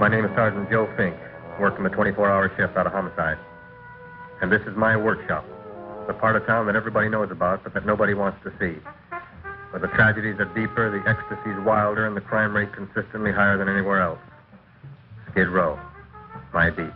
My name is Sergeant Joe Fink, working the 24-hour shift out of homicide. And this is my workshop, the part of town that everybody knows about, but that nobody wants to see. Where the tragedies are deeper, the ecstasy's wilder, and the crime rate consistently higher than anywhere else. Skid Row, my beat.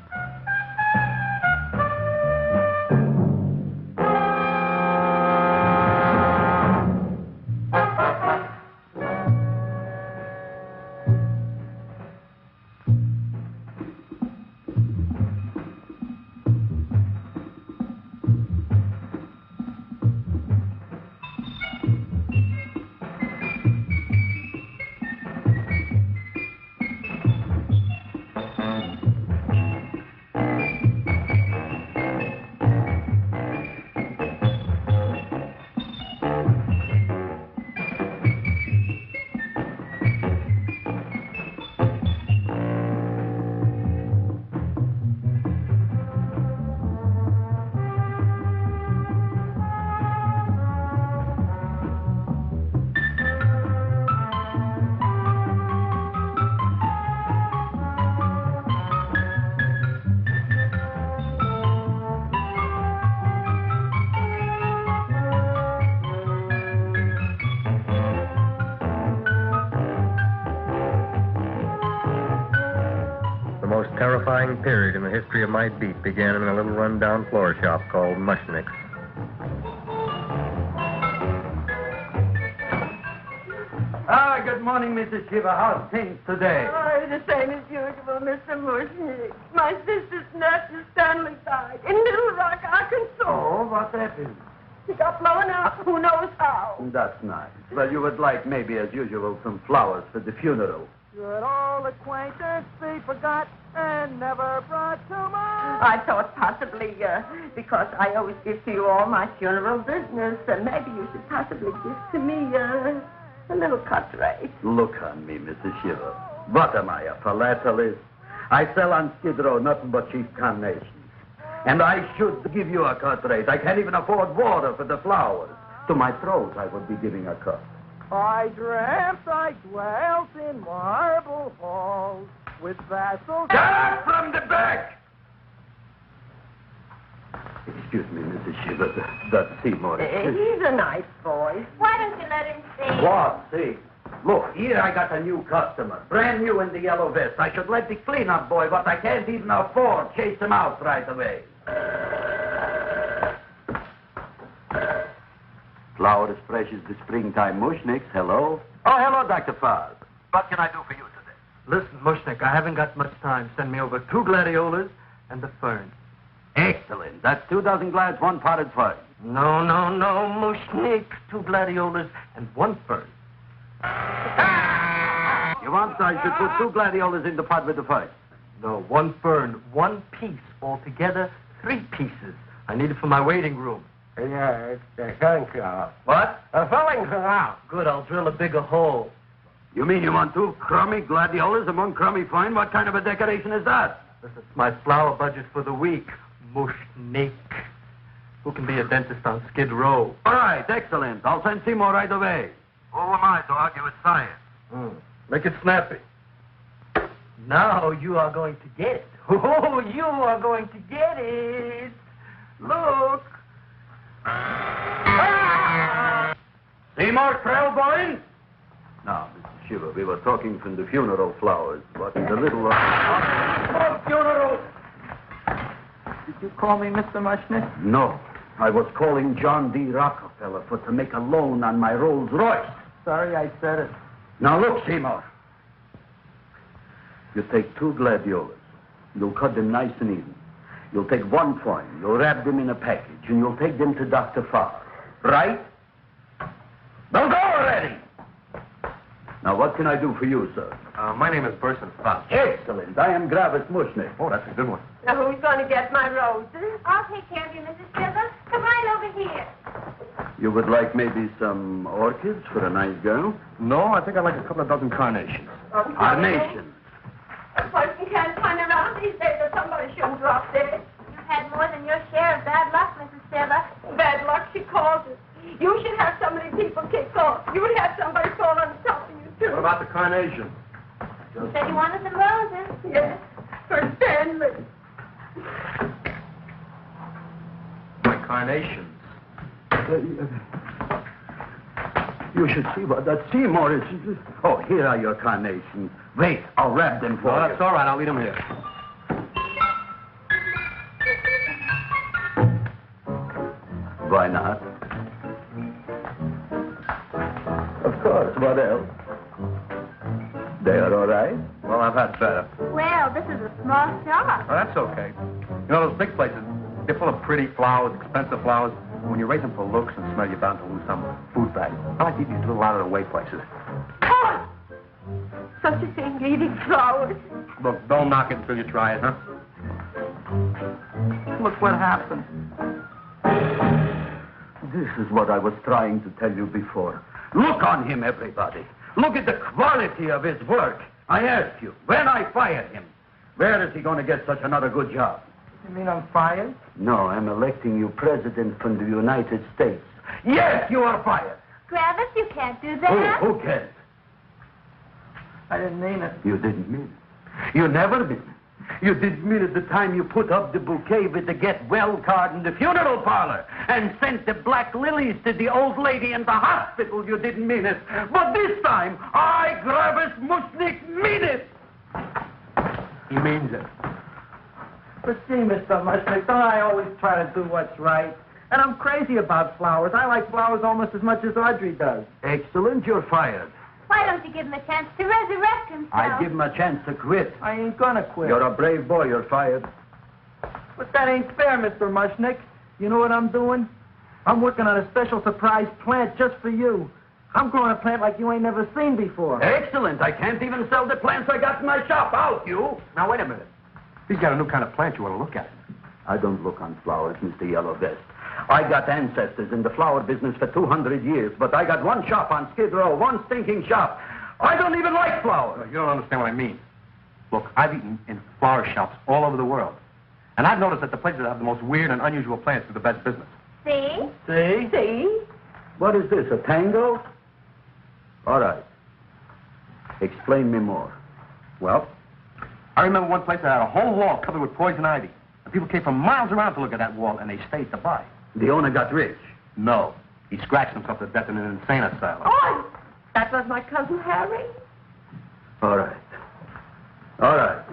Terrifying period in the history of my beat began in a little run-down floor shop called Mushnik's. Good morning, Mrs. Shiva. How's things today? Oh, the same as usual, Mr. Mushnik. My sister's nephew, Stanley, died in Little Rock, Arkansas. Oh, what happened? He got blown up. Who knows how? That's nice. Well, you would like, maybe as usual, some flowers for the funeral. Should old acquaintance be forgot and never brought to mind? I thought possibly, because I always give to you all my funeral business, maybe you should possibly give to me a little cut rate. Look on me, Mrs. Shiva. What am I, a philatelist? I sell on Skid Row nothing but cheap carnations. And I should give you a cut rate. I can't even afford water for the flowers. To my throat, I would be giving a cut. I dreamt I dwelt in marble halls with vassals... Get up from the back! Excuse me, Mrs. Shiva, that's Seymour. He's a nice boy. Why don't you let him see? What? See? Look, here I got a new customer, brand new in the yellow vest. I should let the cleanup boy, but I can't even afford, chase him out right away. Flower as fresh as the springtime Mushniks. Hello? Oh, hello, Dr. Farr. What can I do for you today? Listen, Mushnik, I haven't got much time. Send me over 2 gladiolas and a fern. Excellent. That's 2 dozen glads, 1 potted fern. No, Mushnik. 2 gladiolas and 1 fern. You want I should put 2 gladiolas in the pot with the fern? No, 1 fern, 1 piece. Altogether, 3 pieces. I need it for my waiting room. Yeah, it's a filling job. What? A filling job. Good, I'll drill a bigger hole. You mean you want 2 crummy gladiolas and 1 crummy fern? What kind of a decoration is that? This is my flower budget for the week. Mushnik. Who can be a dentist on Skid Row? All right, excellent. I'll send Seymour right away. Who am I to argue with science? Make it snappy. Now you are going to get it. Oh, you are going to get it. Look. Seymour Krelboin? Now, Mr. Shiva, we were talking from the funeral flowers, but the little... funeral! Did you call me Mr. Mushnik? No. I was calling John D. Rockefeller to make a loan on my Rolls Royce. Sorry I said it. Now, look, Seymour. You take 2 gladiolas. You'll cut them nice and even. You'll take 1 fern. You'll wrap them in a package, and you'll take them to Dr. Farr. Right? Now go already! Now, what can I do for you, sir? My name is Burson Fox. Excellent. I am Gravis Mushnik. Oh, that's a good one. Now, who's going to get my roses? I'll take care of you, Mrs. Shiva. Come right over here. You would like maybe some orchids for a nice girl? No, I think I'd like a couple of dozen carnations. Carnations. A person can't turn around these days that somebody shouldn't drop dead. You've had more than your share of bad luck, Mrs. Shiva. Bad luck, she calls it. You should have so many people kicked off. You would have somebody fall on top of you, too. What about the carnation? You said you wanted some roses. Yes, for Stanley. My carnations. You should see what that Seymour is. Oh, here are your carnations. Wait, I'll wrap them for Oh, you. that's all right. I'll leave them here. Why not? Of course, what else? They are all right? Well, I've had better. Well, this is a small shop. Oh, that's okay. You know, those big places, they're full of pretty flowers, expensive flowers. When you raise them for looks and smell, you're bound to lose some food value. I like these little out-of-the-way places. Oh, such a thing, eating flowers. Look, don't knock it until you try it, huh? Look what happened. This is what I was trying to tell you before. Look on him, everybody. Look at the quality of his work. I asked you, when I fired him, where is he going to get such another good job? You mean I'm fired? No, I'm electing you president from the United States. Yes, you are fired. Travis, you can't do that. Who cares? I didn't mean it. You didn't mean it. You never mean it. You didn't mean it the time you put up the bouquet with the get well card in the funeral parlor and sent the black lilies to the old lady in the hospital. You didn't mean it. But this time, I, Gravis Mushnik, mean it. He means it. But see, Mr. Mushnik, don't I always try to do what's right? And I'm crazy about flowers. I like flowers almost as much as Audrey does. Excellent, you're fired. Why don't you give him a chance to resurrect himself? I give him a chance to quit. I ain't gonna quit. You're a brave boy, you're fired. But that ain't fair, Mr. Mushnik. You know what I'm doing? I'm working on a special surprise plant just for you. I'm growing a plant like you ain't never seen before. Excellent. I can't even sell the plants I got in my shop. Out, you. Now, wait a minute. He's got a new kind of plant you want to look at. I don't look on flowers, Mr. Yellow Vest. I got ancestors in the flower business for 200 years, but I got one shop on Skid Row, one stinking shop. I don't even like flowers. You don't understand what I mean. Look, I've eaten in flower shops all over the world. And I've noticed that the places that have the most weird and unusual plants do the best business. See? See? See? What is this, a tango? All right. Explain me more. Well, I remember one place that had a whole wall covered with poison ivy. And people came from miles around to look at that wall, and they stayed to buy. The owner got rich. No. He scratched himself to death in an insane asylum. Oh, that was my cousin Harry. All right. All right.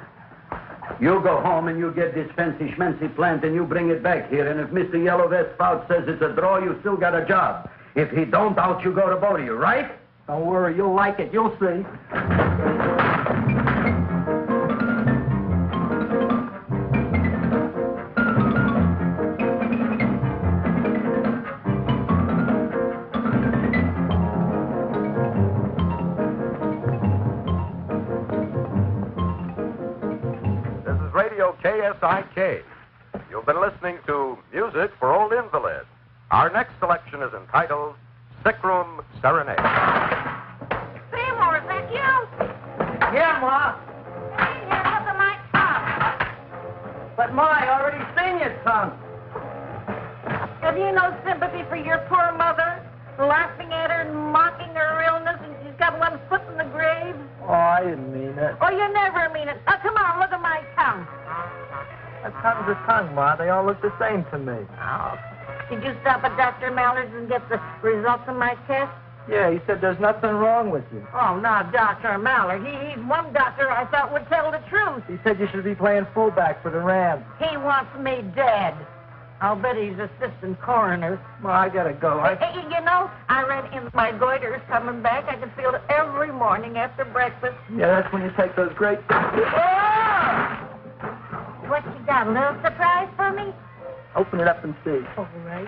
You go home and you get this fancy schmancy plant and you bring it back here. And if Mr. Yellow Vest Spout says it's a draw, you still got a job. If he don't, out you go to both of you, right? Don't worry, you'll like it. You'll see. KSIK. You've been listening to Music for Old Invalids. Our next selection is entitled Sick Room Serenade. Seymour, is that you? Yeah, Ma. Hey, here, look at my tongue. But Ma, I already seen your tongue. Have you no sympathy for your poor mother? Laughing at her and mocking her illness, and she's got one foot in the grave? Oh, I didn't mean it. Oh, you never mean it. Now, come on, look at my tongue. A tongue's a tongue, Ma. They all look the same to me. Oh, did you stop at Dr. Mallard's and get the results of my test? Yeah, he said there's nothing wrong with you. Oh, not Dr. Mallard. He's one doctor I thought would tell the truth. He said you should be playing fullback for the Rams. He wants me dead. I'll bet he's assistant coroner. Ma, I gotta go. Hey, you know, I read in my goiter's coming back. I can feel it every morning after breakfast. Yeah, that's when you take those great... Oh! What you got, a little surprise for me? Open it up and see. All right.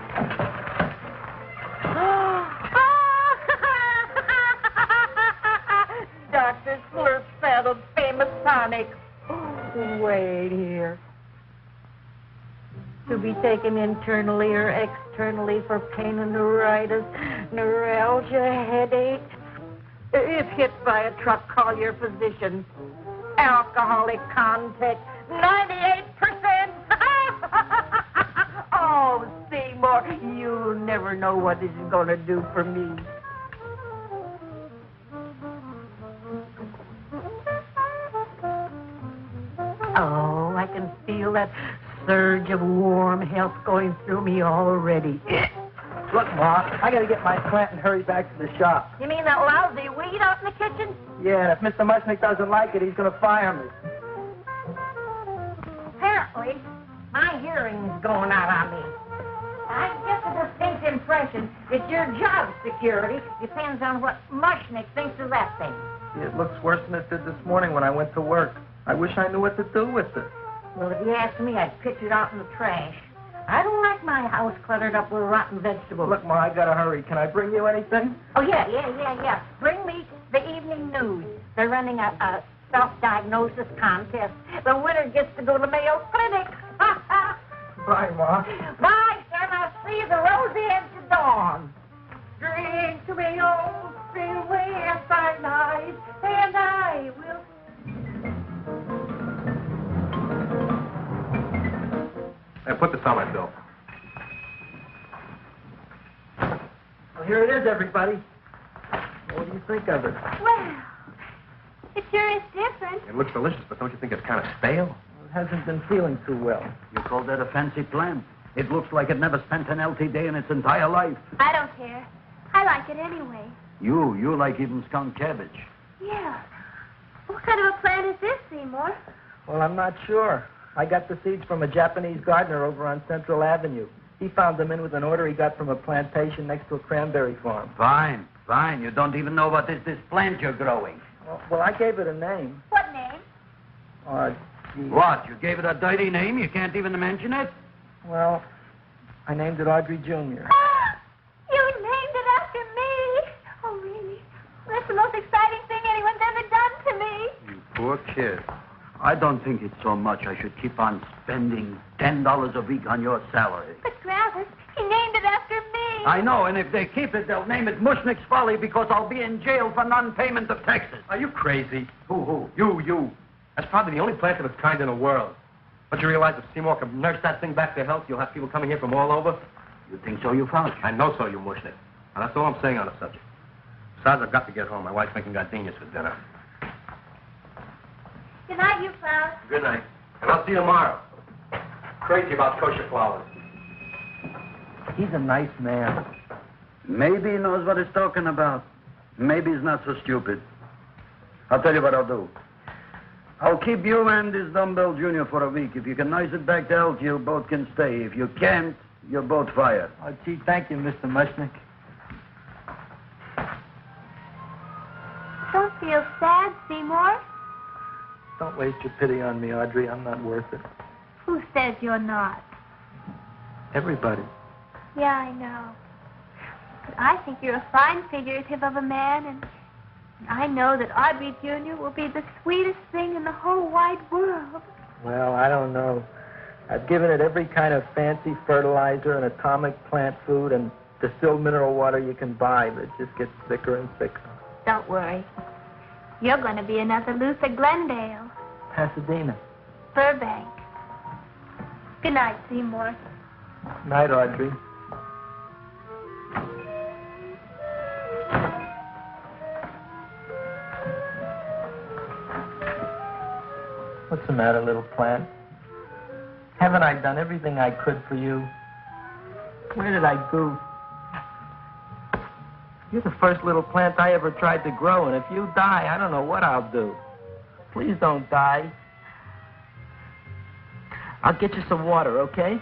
Dr. Slurp saddled famous tonic. Wait here. To be taken internally or externally for pain and neuritis, neuralgia, headache. If hit by a truck, call your physician. Alcoholic contact, 98%. Oh, Seymour, you never know what this is going to do for me. Oh, I can feel that surge of warm health going through me already. Look, Ma, I gotta get my plant and hurry back to the shop. You mean that lousy weed out in the kitchen? Yeah, and if Mr. Mushnik doesn't like it, he's gonna fire me. Apparently, my hearing's going out on me. I get the distinct impression that your job security depends on what Mushnik thinks of that thing. It looks worse than it did this morning when I went to work. I wish I knew what to do with it. Well, if you ask me, I'd pitch it out in the trash. I don't like my house cluttered up with rotten vegetables. Look, Ma, I gotta hurry. Can I bring you anything? Oh, yeah. Bring me the evening news. They're running a self-diagnosis contest. The winner gets to go to Mayo Clinic. Bye, Ma. Bye, son. I'll see you the rosy edge of dawn. Drink to me, old freeway outside night, and I will... Hey, put this on my bill. Well, here it is, everybody. What do you think of it? Well, it sure is different. It looks delicious, but don't you think it's kind of stale? It hasn't been feeling too well. You call that a fancy plant? It looks like it never spent an LT day in its entire life. I don't care. I like it anyway. You like even skunk cabbage. Yeah. What kind of a plant is this, Seymour? Well, I'm not sure. I got the seeds from a Japanese gardener over on Central Avenue. He found them in with an order he got from a plantation next to a cranberry farm. Fine. You don't even know what is this plant you're growing. Well, I gave it a name. What name? Gee. What? You gave it a dirty name? You can't even mention it? Well, I named it Audrey Junior. You named it after me. Oh, really? That's the most exciting thing anyone's ever done to me. You poor kid. I don't think it's so much I should keep on spending $10 a week on your salary. But, Travis, he named it after me. I know, and if they keep it, they'll name it Mushnik's Folly because I'll be in jail for non-payment of taxes. Are you crazy? Who? You. That's probably the only plant of its kind in the world. Don't you realize if Seymour can nurse that thing back to health, you'll have people coming here from all over? You think so, you found? I know so, you Mushnik. And that's all I'm saying on the subject. Besides, I've got to get home. My wife's making gardenias for dinner. Good night, you Klaus. Good night. And I'll see you tomorrow. Crazy about kosher flowers. He's a nice man. Maybe he knows what he's talking about. Maybe he's not so stupid. I'll tell you what I'll do. I'll keep you and this dumbbell junior for a week. If you can nurse it back to health, you both can stay. If you can't, you're both fired. Oh, gee, thank you, Mr. Mushnik. Don't feel sad, Seymour. Don't waste your pity on me, Audrey. I'm not worth it. Who says you're not? Everybody. Yeah, I know. But I think you're a fine figurative of a man, and I know that Audrey Junior will be the sweetest thing in the whole wide world. Well, I don't know. I've given it every kind of fancy fertilizer and atomic plant food and distilled mineral water you can buy, but it just gets thicker and thicker. Don't worry. You're going to be another Luther Glendale. Pasadena. Burbank. Good night, Seymour. Night, Audrey. What's the matter, little plant? Haven't I done everything I could for you? Where did I goof? You're the first little plant I ever tried to grow, and if you die, I don't know what I'll do. Please don't die. I'll get you some water, okay?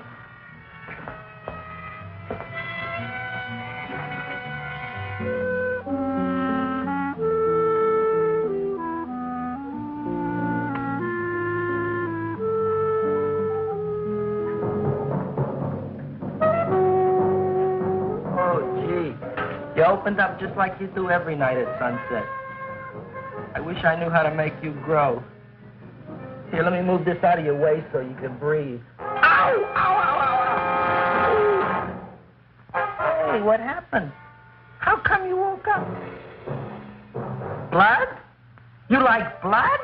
You opened up just like you do every night at sunset. I wish I knew how to make you grow. Here, let me move this out of your way so you can breathe. Ow! Ow, ow, ow, ow! Hey, what happened? How come you woke up? Blood? You like blood?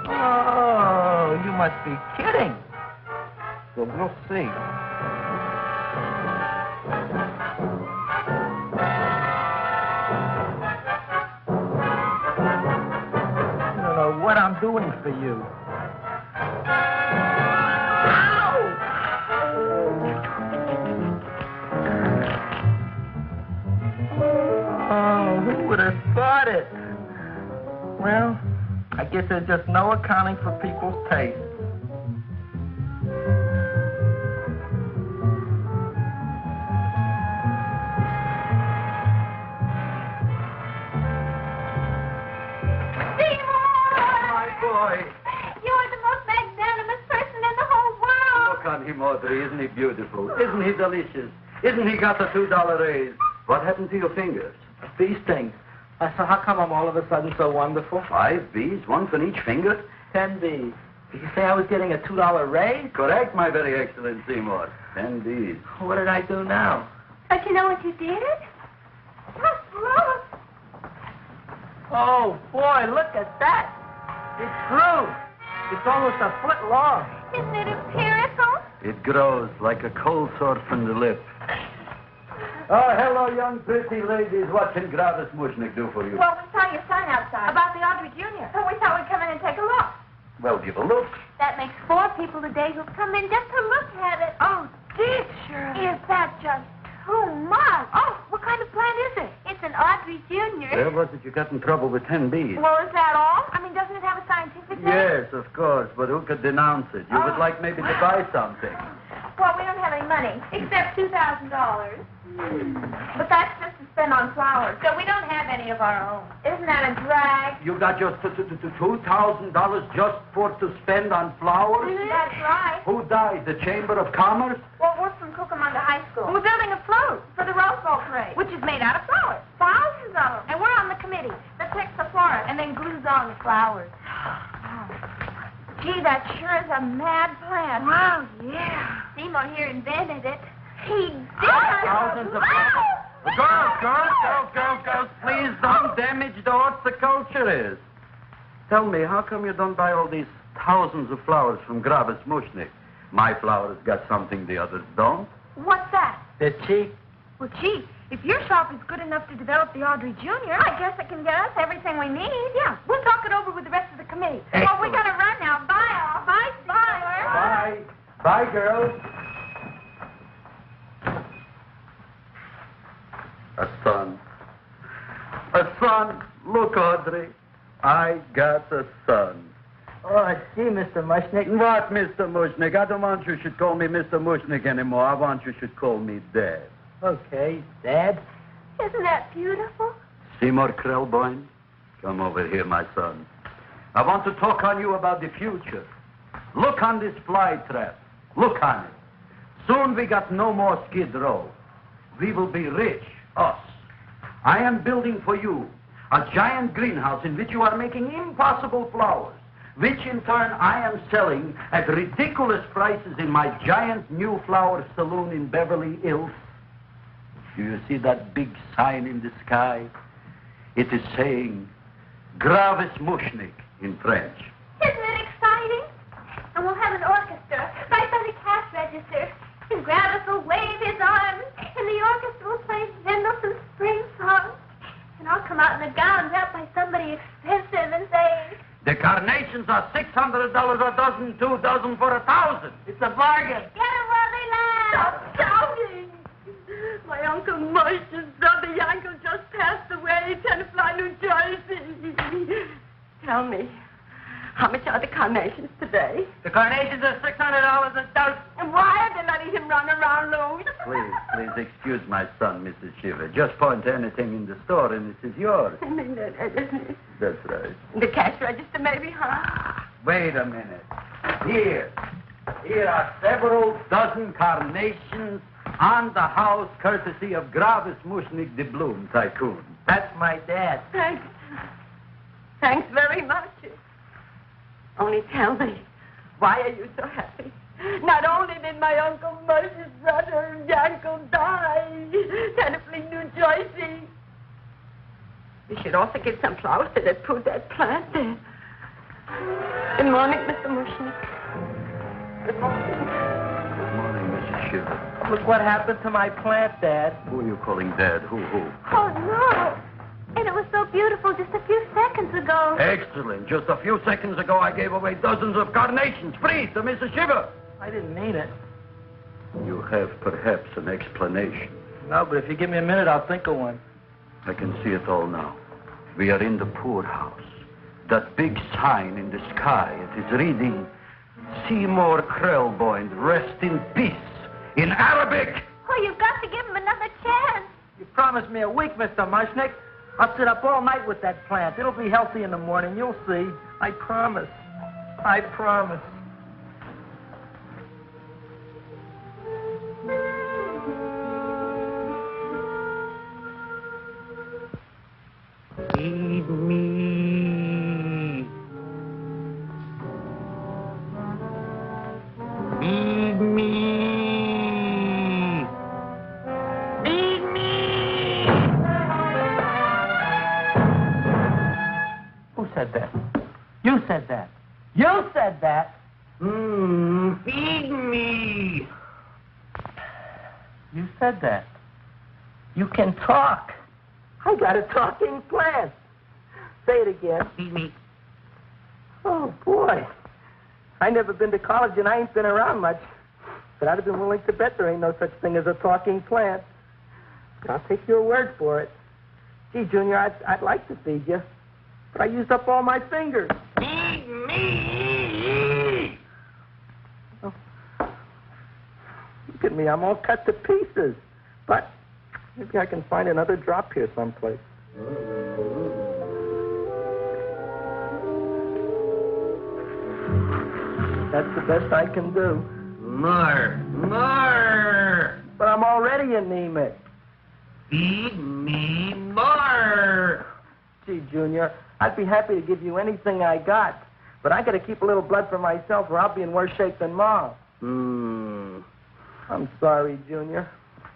Oh, you must be kidding. Well, we'll see. What I'm I'm doing for you. Oh, who would have thought it? Well, I guess there's just no accounting for people's taste. You're the most magnanimous person in the whole world. Look on him, Audrey. Isn't he beautiful? Isn't he delicious? Isn't he got the $2 raise? What happened to your fingers? These things. So how come I'm all of a sudden so wonderful? 5 B's, one for each finger? 10 B's. Did you say I was getting a $2 raise? Correct, my very excellent Seymour. 10 B's. What did I do now? Don't you know what you did? Just look. Oh, boy, look at that. It grew. It's almost a foot long. Isn't it empirical? It grows like a cold sore from the lip. Oh, hello, young pretty ladies. What can Gravis Mushnik do for you? Well, we saw your sign outside. About the Audrey Junior. So we thought we'd come in and take a look. Well, give a look. That makes 4 people today who've come in just to look at it. Oh, teacher. Is that just too much? Oh, what kind of plant is it? It's an Audrey Junior. Well, was it you got in trouble with 10 B's? Well, is that all? I mean, doesn't it have a scientific name? Yes, of course, but who could denounce it? You would like maybe to buy something. Well, we don't have any money, except $2,000. But that's just to spend on flowers, so we don't have any of our own. Isn't that a drag? You got just $2,000 just for to spend on flowers? That's right. Who died? The Chamber of Commerce? Well, we're from Cucamonga High School. We're building a float for the Rose Bowl parade, which is made out of flowers. Thousands of them. And we're on the committee that picks the flora and then glues on the flowers. Gee, that sure is a mad plan. Wow, yeah. Seymour here invented it. He did. Thousands of Girls, please don't damage the horticulture is. Tell me, how come you don't buy all these thousands of flowers from Gravis Mushnik? My flowers got something the others don't. What's that? They're cheap. Well, gee, if your shop is good enough to develop the Audrey Junior, I guess it can get us everything we need. Yeah, we'll talk it over with the rest of the committee. Well, we gotta run now. Bye, all. Bye, Seymour. Bye. Bye, girls. A son. A son. Look, Audrey. I got a son. Oh, gee, Mr. Mushnik. What, Mr. Mushnik? I don't want you should call me Mr. Mushnik anymore. I want you should call me Dad. Okay, Dad. Isn't that beautiful? Seymour Krelboin, come over here, my son. I want to talk on you about the future. Look on this fly trap. Look on it. Soon we got no more Skid Row. We will be rich, us. I am building for you a giant greenhouse in which you are making impossible flowers, which in turn I am selling at ridiculous prices in my giant new flower saloon in Beverly Hills. Do you see that big sign in the sky? It is saying, Gravis Mushnik in French. Isn't it exciting? And we'll have an orchestra right by the cash register. And Gravis will wave his arms, and the orchestra will play Mendelssohn's spring song. And I'll come out in a gown wrapped by somebody expensive and say, The carnations are $600 a dozen, 2 dozen for 1,000. It's a bargain. get 'em while they last. Stop shouting! My Uncle Moshe's brother Yankel just passed away in Tenafly, New Jersey. Tell me, how much are the carnations today? The carnations are $600 a dozen. And why are they letting him run around loose? Please excuse my son, Mrs. Shiver. Just point to anything in the store and it is yours. I mean, That's right. the cash register maybe, huh? Wait a minute. Here are several dozen carnations on the house courtesy of Gravis Mushnik, the Bloom Tycoon. That's my dad. Thanks. Thanks very much. Only tell me, why are you so happy? Not only did my Uncle Moshe's brother Yankel die, Tenafly, New Jersey. You should also get some flowers to that put that plant there. Good morning, Mr. Mushnik. Good morning. Good morning, Mrs. Shiver. Look what happened to my plant, Dad. Who are you calling Dad? Who? Oh, no. And it was so beautiful just a few seconds ago. Excellent. Just a few seconds ago, I gave away dozens of carnations free to Mrs. Shiver. I didn't mean it. You have perhaps an explanation. No, but if you give me a minute, I'll think of one. I can see it all now. We are in the poorhouse. That big sign in the sky, it is reading, Seymour Krelboin, rest in peace, in Arabic. Oh, you've got to give him another chance. You promised me a week, Mr. Mushnik. I'll sit up all night with that plant. It'll be healthy in the morning. You'll see. I promise. I promise. Feed me. Feed me. Feed me. Who said that? You said that. You said that. Feed me. You said that. You can talk. I got a talking plant. Say it again. Feed me. Oh, boy. I never been to college and I ain't been around much. But I'd have been willing to bet there ain't no such thing as a talking plant. But I'll take your word for it. Gee, Junior, I'd like to feed you. But I used up all my fingers. Feed me. Oh. Look at me. I'm all cut to pieces. But maybe I can find another drop here someplace. That's the best I can do. More. But I'm already anemic. Feed me more. Gee, Junior, I'd be happy to give you anything I got. But I got to keep a little blood for myself or I'll be in worse shape than Mom. I'm sorry, Junior.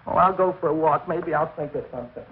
Well, I'll go for a walk. Maybe I'll think of something.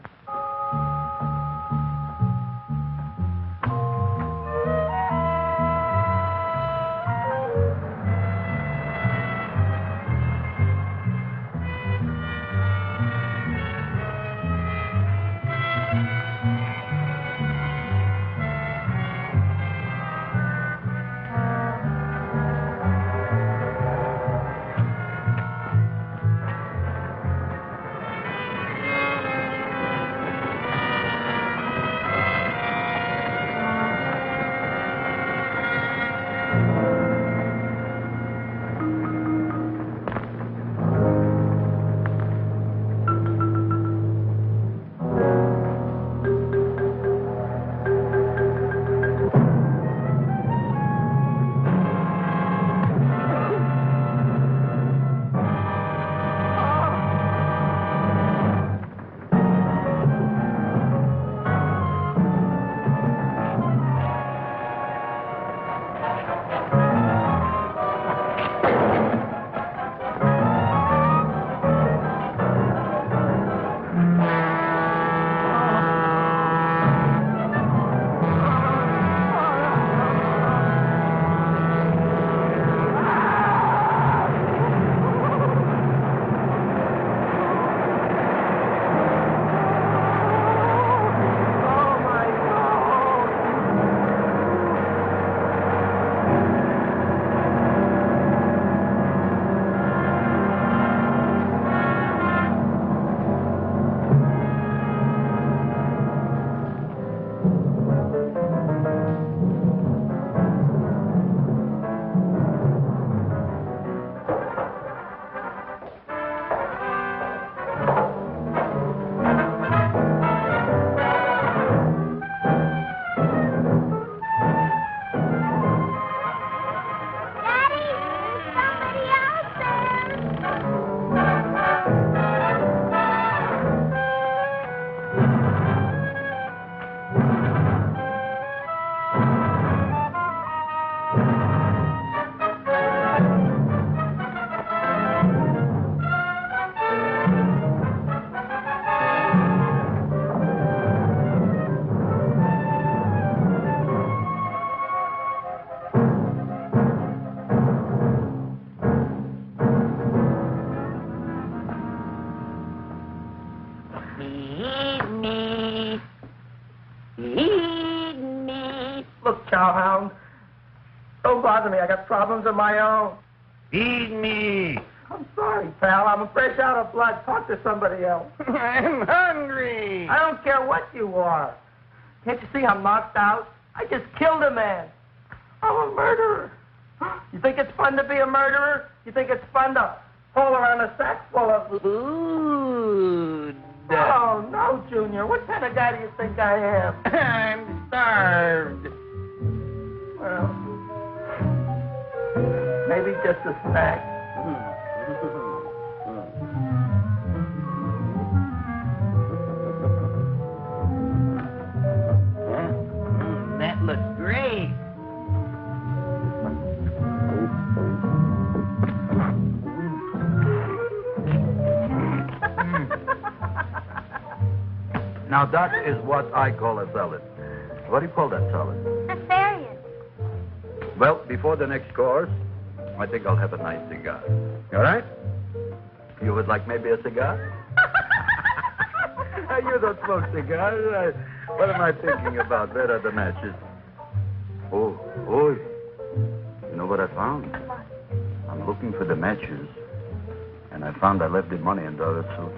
Look, cowhound, don't bother me. I got problems of my own. Feed me. I'm sorry, pal. I'm fresh out of blood. Talk to somebody else. I'm hungry. I don't care what you are. Can't you see I'm knocked out? I just killed a man. I'm a murderer. You think it's fun to be a murderer? You think it's fun to haul around a sack full of Food. Oh, no, Junior. What kind of guy do you think I am? I'm starved. Well, maybe just a snack. That looks great. Now that is what I call a salad. What do you call that salad? Asparagus. Well, before the next course, I think I'll have a nice cigar. All right? You would like maybe a cigar? You don't smoke cigars. What am I thinking about? Where are the matches? Oh, you know what I found? I'm looking for the matches, and I found I left the money in the other suit.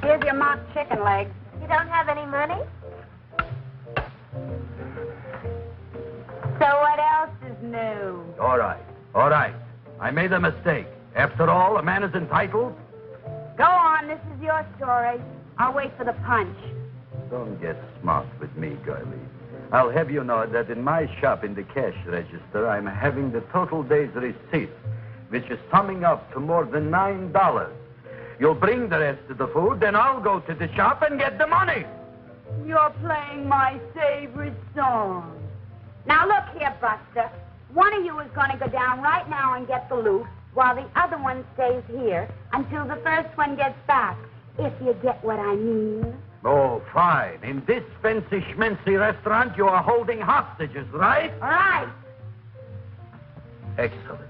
Here's your mock chicken legs. You don't have any money? So what else is new? All right. I made a mistake. After all, a man is entitled. Go on, this is your story. I'll wait for the punch. Don't get smart with me, girlie. I'll have you know that in my shop in the cash register, I'm having the total day's receipt, which is summing up to more than $9. You'll bring the rest of the food, then I'll go to the shop and get the money. You're playing my favorite song. Now look here, Buster. One of you is going to go down right now and get the loot, while the other one stays here until the first one gets back, if you get what I mean. Oh, fine. In this fancy schmancy restaurant, you are holding hostages, right? All right. Excellent.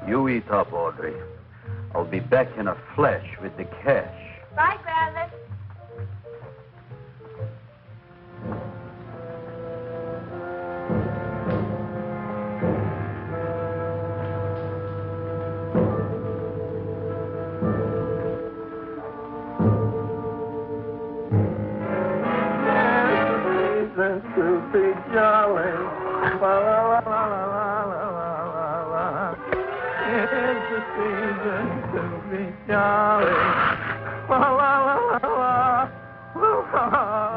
You eat up, Audrey. I'll be back in a flash with the cash. Bye, Gravis. To be jolly. La, la, la, la, la, la, la, la. It's the season to be jolly. La, la, la, la, la. La,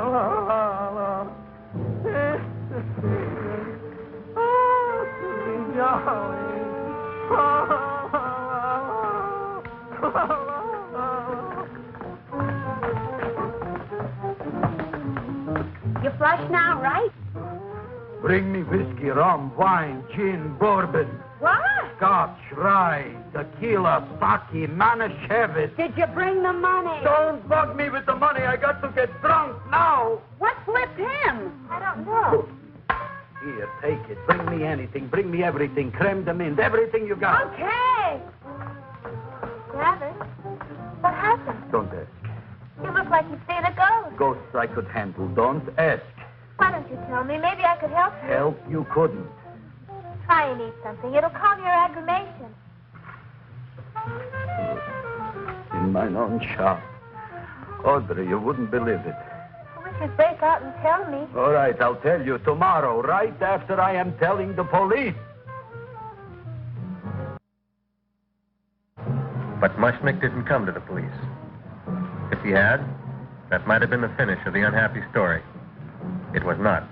la, la, la. It's the season to be jolly. La, la, la, la, la, la. You flush now, right? Bring me whiskey, rum, wine, gin, bourbon, What? scotch, rye, tequila, sake, Manischewitz. Did you bring the money? Don't bug me with the money. I got to get drunk now. What flipped him? I don't know. Here, take it. Bring me anything. Bring me everything. Creme de menthe. Everything you got. Okay. Gravis, what happened? Don't ask. You look like you've seen a ghost. Ghosts I could handle. Don't ask. Why don't you tell me? Maybe I could help you. Help you couldn't. Try and eat something. It'll calm your aggravation. In mine own shop. Audrey, you wouldn't believe it. I wish you'd break out and tell me. All right, I'll tell you tomorrow, right after I am telling the police. But Mushnik didn't come to the police. If he had, that might have been the finish of the unhappy story. It was not.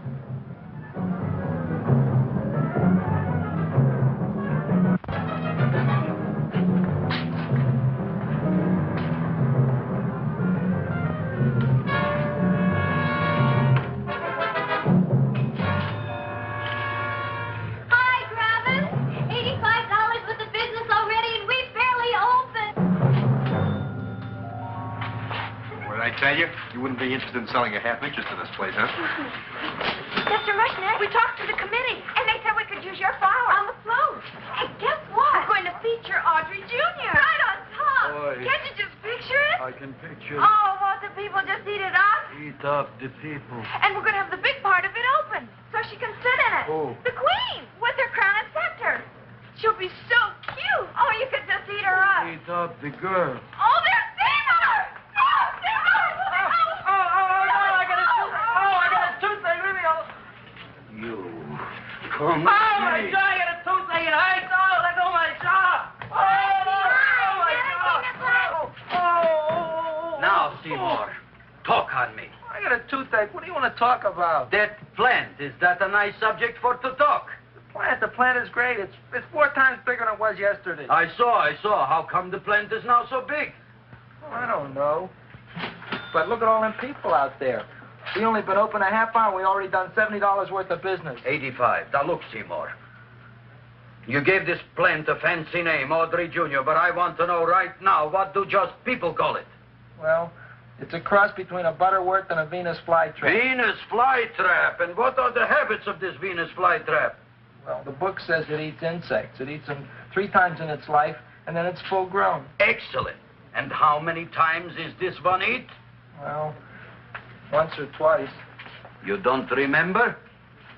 Hi, Gravis. $85 with the business already, and we barely opened. What did I tell you? You wouldn't be interested in selling a half interest in this place, huh? Mr. Mushnik, we talked to the committee, and they said we could use your flower on the float. And guess what? We're going to feature Audrey Junior. Right on top. Boy. Can't you just picture it? I can picture. Oh, won't the people just eat it up? Eat Eat up the people. And we're going to have the big part of it open, so she can sit in it. Who? The queen, with her crown and scepter. She'll be so cute. Oh, you could just eat her up. Eat up the girl. Oh, there's Seymour! Oh, Seymour! I got a toothache. Leave me alone. You come Oh, my God, I got a toothache and I saw let go of my jaw. Now, Seymour, talk on me. I got a toothache. What do you want to talk about? That plant, is that a nice subject for to talk? The plant is great. It's 4 times bigger than it was yesterday. I saw. How come the plant is now so big? Oh, I don't know. But look at all them people out there. We only been open a half hour. We already done $70 worth of business. 85. Now, look, Seymour. You gave this plant a fancy name, Audrey Junior, but I want to know right now, what do just people call it? Well, it's a cross between a Butterworth and a Venus flytrap. Venus flytrap. And what are the habits of this Venus flytrap? Well, the book says it eats insects. It eats them 3 times in its life, and then it's full grown. Excellent. And how many times is this one eat? Well, once or twice. You don't remember?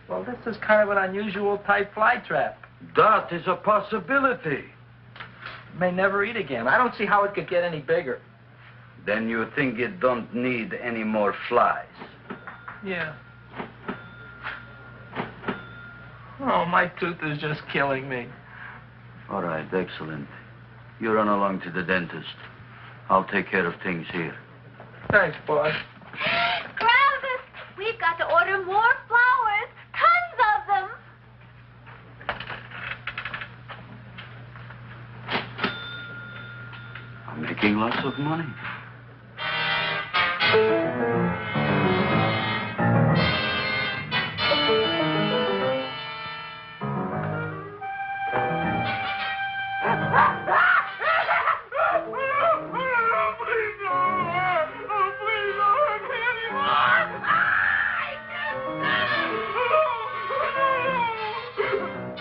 Well, this is kind of an unusual type flytrap. That is a possibility. It may never eat again. I don't see how it could get any bigger. Then you think it don't need any more flies? Yeah. Oh, my tooth is just killing me. All right, excellent. You run along to the dentist. I'll take care of things here. Thanks, boss. Travis, we've got to order more flowers. Tons of them. I'm making lots of money.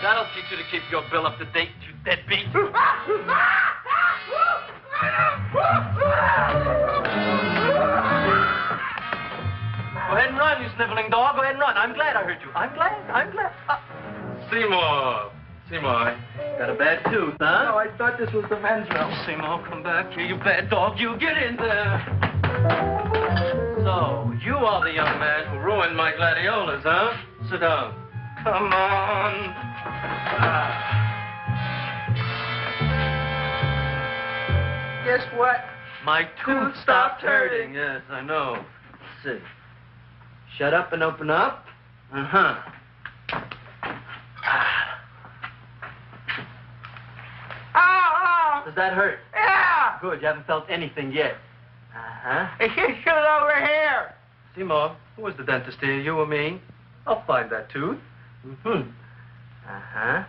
That'll teach you to keep your bill up to date, you deadbeat. Go ahead and run, you sniveling dog. Go ahead and run. I'm glad I heard you. I'm glad. Seymour, got a bad tooth, huh? No, I thought this was the men's room. Seymour, come back here, you bad dog. You get in there. So, you are the young man who ruined my gladiolas, huh? Sit down. Come on. Guess what? My tooth stopped hurting. Yes, I know. Let's see. Shut up and open up. Uh-huh. Does that hurt? Yeah! Good, you haven't felt anything yet. Uh-huh. You shoot over here. Seymour, who was the dentist here, you or me? I'll find that tooth. Mm-hmm. Uh-huh.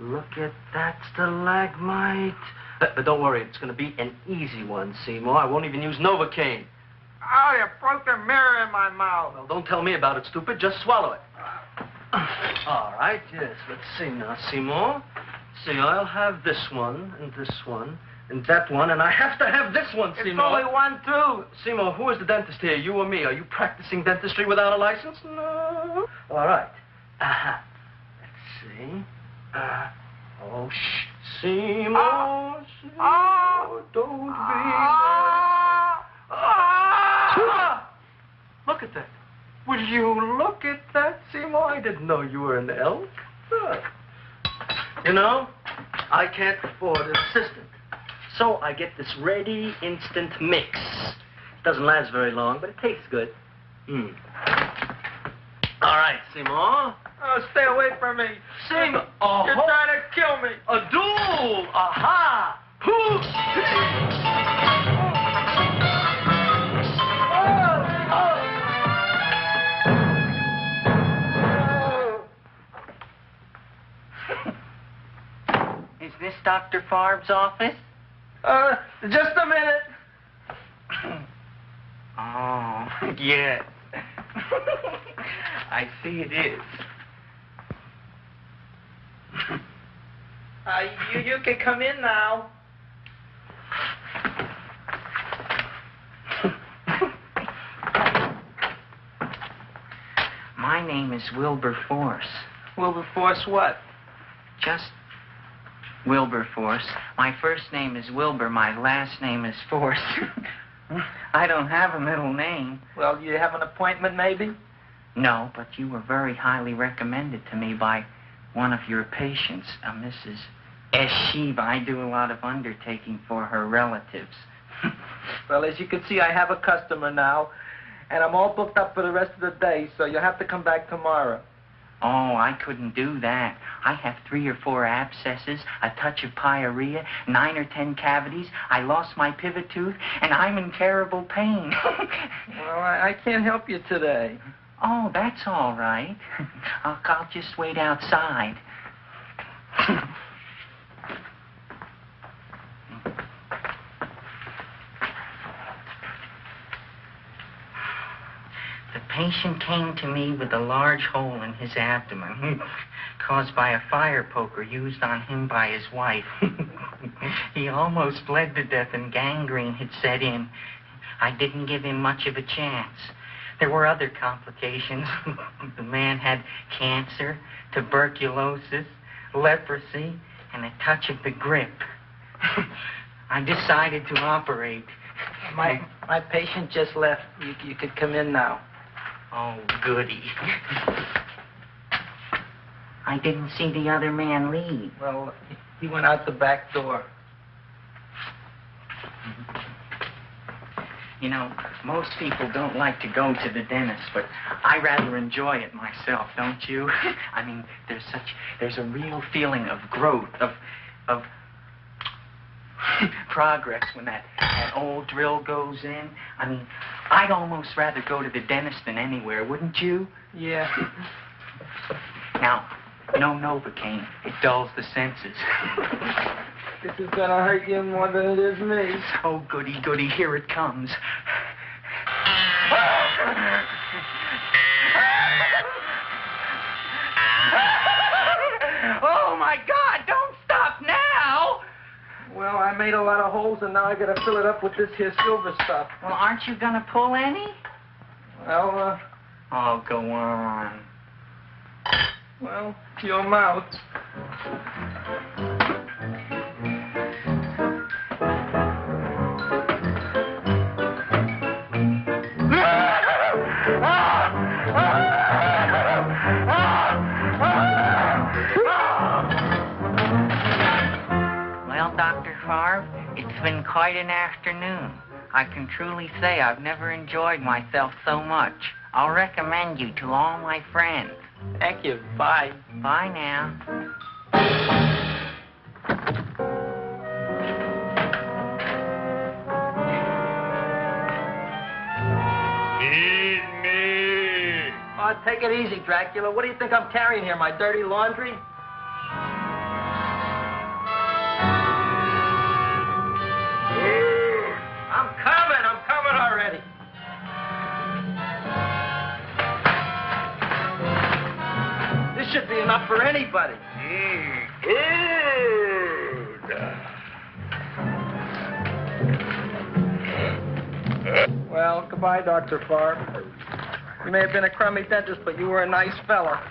Look at that stalagmite. But don't worry, it's going to be an easy one, Seymour. I won't even use Novocaine. Oh, you broke the mirror in my mouth. Well, don't tell me about it, stupid. Just swallow it. All right, yes. Let's see now, Seymour. See, I'll have this one, and that one, and I have to have this one, Seymour. It's only one tooth. Seymour, who is the dentist here, you or me? Are you practicing dentistry without a license? No. All right. Let's see. Oh, shh. Seymour, Seymour, don't be mad. Look at that. Will you look at that, Seymour? I didn't know you were an elk. Look. You know, I can't afford an assistant. So I get this ready instant mix. Doesn't last very long, but it tastes good. All right, Seymour. Oh, stay away from me. Seymour. You're trying to kill me. A duel. Aha. Poof. Is this Dr. Farb's office? Just a minute. Oh, yes. I see it is. You can come in now. my name is Wilberforce. Wilberforce what? Just Wilberforce. My first name is Wilbur. My last name is Force. I don't have a middle name. Well, you have an appointment, maybe? No, but you were very highly recommended to me by one of your patients, a Mrs. Shiva. I do a lot of undertaking for her relatives. Well, as you can see, I have a customer now, and I'm all booked up for the rest of the day, so you'll have to come back tomorrow. Oh, I couldn't do that. I have 3 or 4 abscesses, a touch of pyorrhea, 9 or 10 cavities. I lost my pivot tooth, and I'm in terrible pain. Well, I can't help you today. Oh, that's all right. I'll just wait outside. The patient came to me with a large hole in his abdomen, caused by a fire poker used on him by his wife. He almost bled to death and gangrene had set in. I didn't give him much of a chance. There were other complications. The man had cancer, tuberculosis, leprosy, and a touch of the grip. I decided to operate. My patient just left. You could come in now. Oh, goody. I didn't see the other man leave. Well, he went out the back door. You know, most people don't like to go to the dentist, but I rather enjoy it myself, don't you? I mean, there's a real feeling of growth, of progress when that old drill goes in. I mean, I'd almost rather go to the dentist than anywhere, wouldn't you? Yeah. Now, no Novocaine. It dulls the senses. This is gonna hurt you more than it is me. Oh, goody, goody, here it comes. Oh, my God, don't stop now! Well, I made a lot of holes, and now I gotta fill it up with this here silver stuff. Well, aren't you gonna pull any? Well, Oh, go on. well, your mouth. Well, Dr. Favre, it's been quite an afternoon. I can truly say I've never enjoyed myself so much. I'll recommend you to all my friends. Thank you. Bye. Bye now. Feed me. Oh, take it easy, Dracula. What do you think I'm carrying here, my dirty laundry? I'm coming already. This should be enough for anybody. Well, goodbye, Dr. Favre. You may have been a crummy dentist, but you were a nice fella.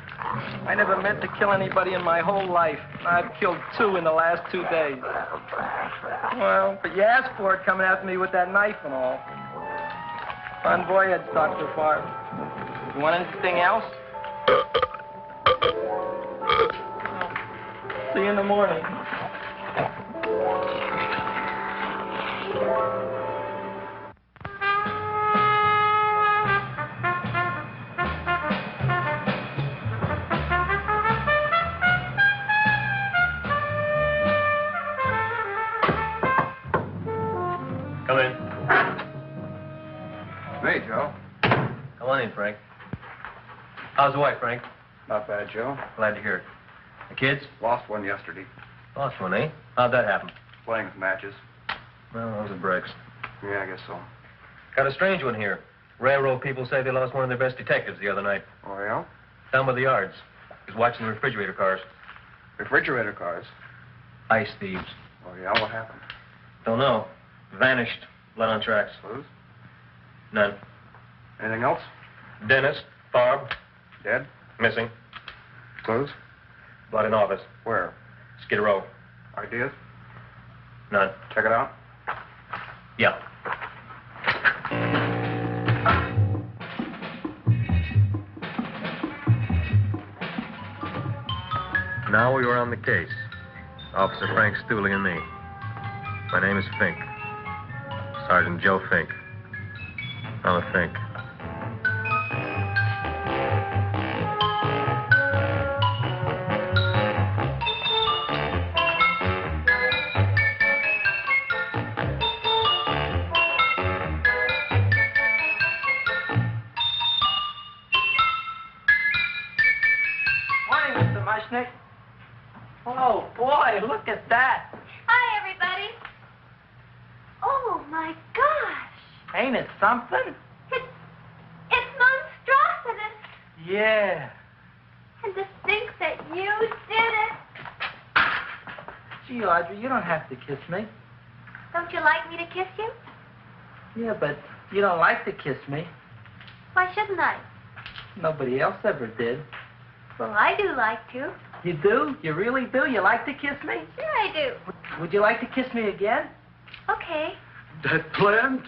I never meant to kill anybody in my whole life. I've killed 2 in the last 2 days. Well, but you asked for it coming after me with that knife and all. Bon voyage, Dr. Favre. You want anything else? See you in the morning. Come in. Hey, Joe. Come on in, Frank. How's the wife, Frank? Not bad, Joe. Glad to hear it. The kids? Lost one yesterday. Lost one, eh? How'd that happen? Playing with matches. Well, those are breaks. Yeah, I guess so. Got a strange one here. Railroad people say they lost one of their best detectives the other night. Oh, yeah? Down by the yards. He was watching the refrigerator cars. Refrigerator cars? Ice thieves. Oh, yeah? What happened? Don't know. Vanished. Blood on tracks. Clues? None. Anything else? Dennis, Barb. Dead? Missing. Clothes? Blood in office. Where? Skid Row. Ideas? None. Check it out. Yeah. Now we are on the case. Officer Frank Stooley and me. My name is Fink. Sergeant Joe Fink. I'm a Fink. Morning, Mr. Mushnik. Oh, boy, look at that. Hi, everybody. Oh, my gosh. Ain't it something? It's monstrosity. Yeah. And to think that you did it. Gee, Audrey, you don't have to kiss me. Don't you like me to kiss you? Yeah, but you don't like to kiss me. Why shouldn't I? Nobody else ever did. Well, I do like to. You do? You really do? You like to kiss me? Sure I do. Would you like to kiss me again? Okay. That plant?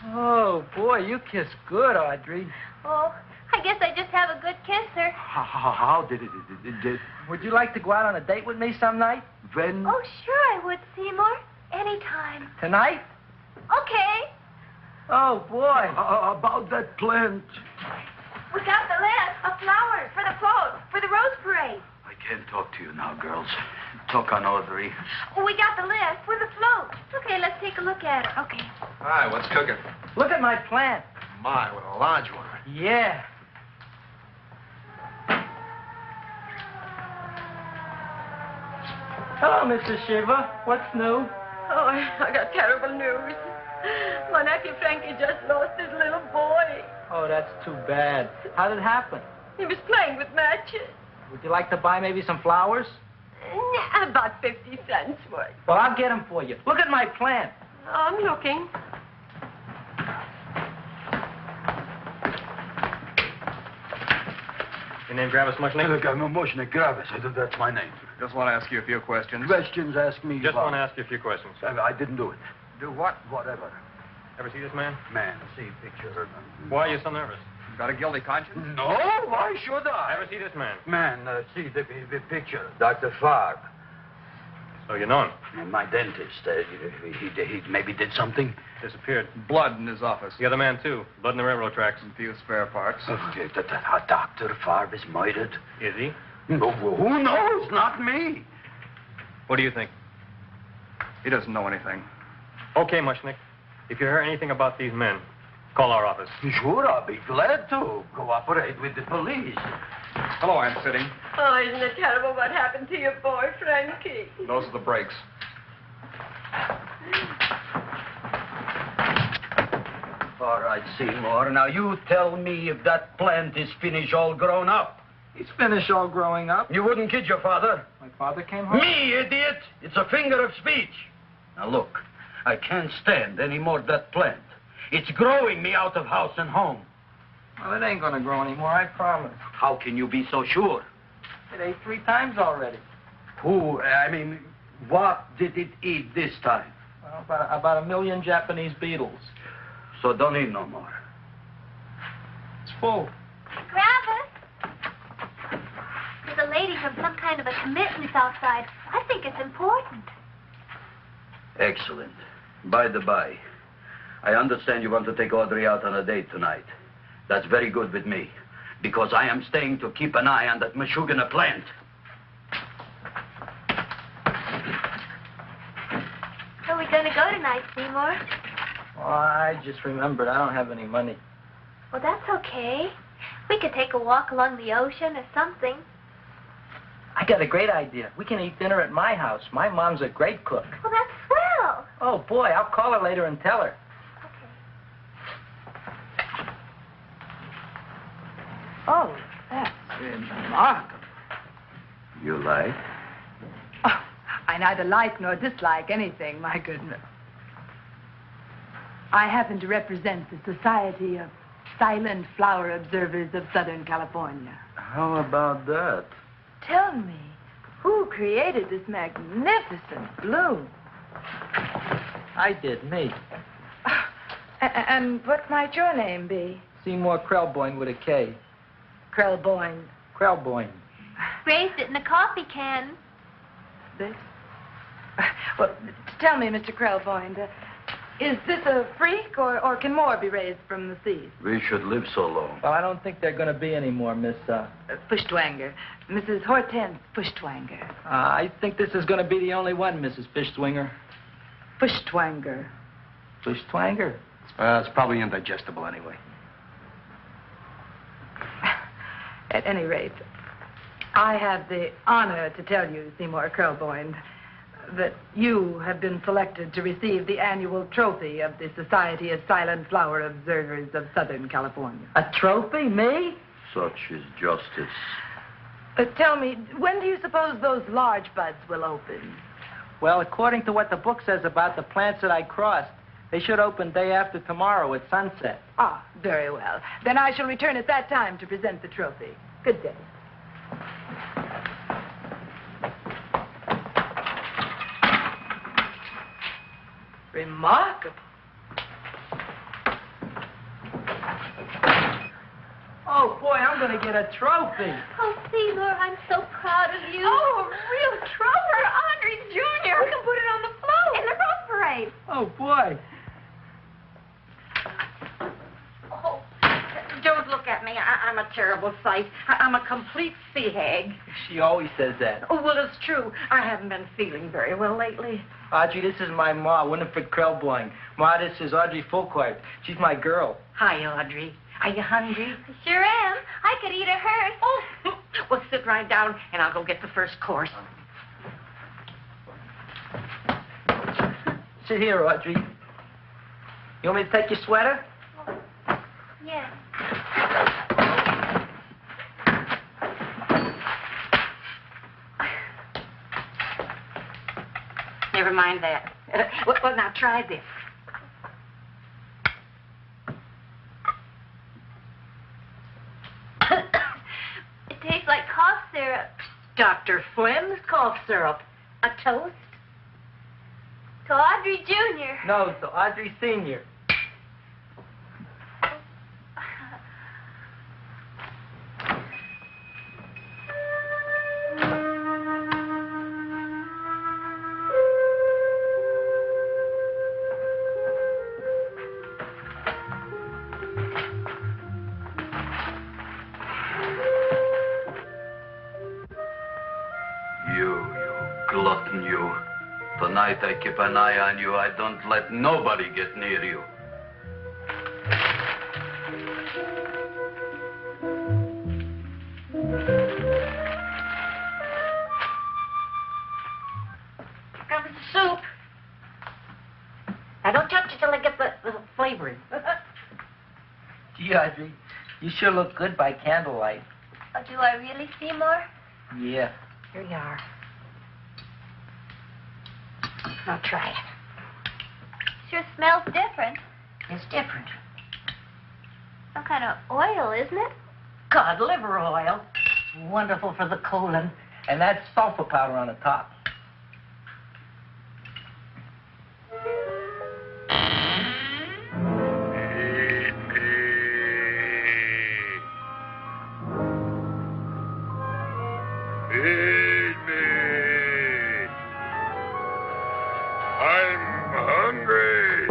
Oh, boy, you kiss good, Audrey. Oh, I guess I just have a good kisser. How did it? Would you like to go out on a date with me some night? When? Oh, sure I would, Seymour. Anytime. Tonight? Okay. Oh, boy. About that plant. We got the list of flowers for the float, for the rose parade. I can't talk to you now, girls. Talk on Audrey. Oh, we got the list for the float. Okay, let's take a look at it. Okay. Hi, what's cooking? Look at my plant. My, what a large one. Yeah. Hello, Mrs. Shiva. What's new? Oh, I got terrible news. My nephew Frankie just lost his little boy. Oh, that's too bad. How did it happen? He was playing with matches. Would you like to buy maybe some flowers? About 50 cents worth. Well, I'll get them for you. Look at my plant. I'm looking. Your name Gravis Mushnik? Look, I'm a Mushnik Gravis. That's my name. Just want to ask you a few questions. Questions, ask me. Just want to ask you a few questions. I didn't do it. Do what? Whatever. Ever see this man? Man, see picture. Why are you so nervous? Got a guilty conscience? No, why should I? Ever see this man? Man, see the picture. Dr. Farb. So you know him? My dentist. He maybe did something. Disappeared. Blood in his office. The other man, too. Blood in the railroad tracks. Some few spare parts. Dr. Farb is murdered. Is he? No, who knows? Not me. What do you think? He doesn't know anything. Okay, Mushnik. If you hear anything about these men, call our office. Sure, I'll be glad to cooperate with the police. Hello, Aunt Sitting. Oh, isn't it terrible what happened to your boy, Frankie? Those are the brakes. All right, Seymour. Now, you tell me if that plant is finished all grown up. He's finished all growing up. You wouldn't kid your father. My father came home? Me, idiot! It's a figure of speech. Now, look, I can't stand any more of that plant. It's growing me out of house and home. Well, it ain't gonna grow anymore, I promise. How can you be so sure? It ate 3 times already. What did it eat this time? Well, about 1 million Japanese beetles. So don't eat no more. It's full. Gravis. There's a lady from some kind of a commitment outside. I think it's important. Excellent. By the by, I understand you want to take Audrey out on a date tonight. That's very good with me, because I am staying to keep an eye on that Meshuggah plant. Where are we going to go tonight, Seymour? Oh, I just remembered I don't have any money. Well, that's okay. We could take a walk along the ocean or something. I got a great idea. We can eat dinner at my house. My mom's a great cook. Well, that's swell. Oh, boy, I'll call her later and tell her. Oh, that's remarkable. You like? Oh, I neither like nor dislike anything, my goodness. I happen to represent the Society of silent flower observers of Southern California. How about that? Tell me, who created this magnificent bloom? I did, me. And what might your name be? Seymour Krelboin with a K. Krelboin. Krelboin. Raised it in a coffee can. This? Well, tell me, Mr. Krelboin, is this a freak, or can more be raised from the seas? We should live so long. Well, I don't think there are going to be any more, Miss, Fuschtwanger. Mrs. Hortense Fuschtwanger. I think this is going to be the only one, Mrs. Fishswinger. Fuschtwanger. Fuschtwanger? It's probably indigestible anyway. At any rate, I have the honor to tell you, Seymour Krelboin, that you have been selected to receive the annual trophy of the Society of Silent Flower Observers of Southern California. A trophy? Me? Such is justice. Tell me, when do you suppose those large buds will open? Well, according to what the book says about the plants that I crossed, they should open day after tomorrow at sunset. Ah, very well. Then I shall return at that time to present the trophy. Good day. Remarkable. Oh, boy, I'm going to get a trophy. Oh, Seymour, I'm so proud of you. Oh, a real trooper, Audrey Junior. We can put it on the float in the rose parade. Oh, boy. Oh, don't look at me. I'm a terrible sight. I'm a complete sea hag. She always says that. Oh, well, it's true. I haven't been feeling very well lately. Audrey, this is my ma, Winifred Krelboin. Ma, this is Audrey Fulcourt. She's my girl. Hi, Audrey. Are you hungry? Sure am. I could eat a hearse. Oh, well, sit right down, and I'll go get the first course. Sit here, Audrey. You want me to take your sweater? Yeah. Never mind that. Well, now try this. It tastes like cough syrup. Dr. Flynn's cough syrup. A toast? To Audrey Junior. No, to Audrey Senior. You glutton, you. Tonight I keep an eye on you. I don't let nobody get near you. Here comes the soup. Now, don't touch it till I get the flavoring. Gee, Audrey, you sure look good by candlelight. Oh, do I really, Seymour? Yeah. Here you are. Now, try it. Sure smells different. It's different. Some kind of oil, isn't it? Cod liver oil. It's wonderful for the colon. And that's sulfur powder on the top. Feed me. I'm hungry.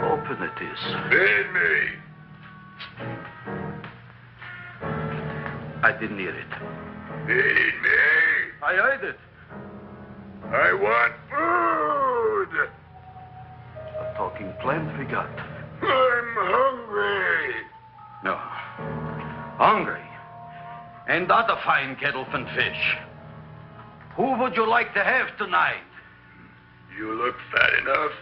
Open it is. Feed me. I didn't hear it. Feed me. I heard it. I want food. A talking plant we got. I'm hungry. No. Hungry. And that a fine kettlefen fish. Who would you like to have tonight? You look fat enough.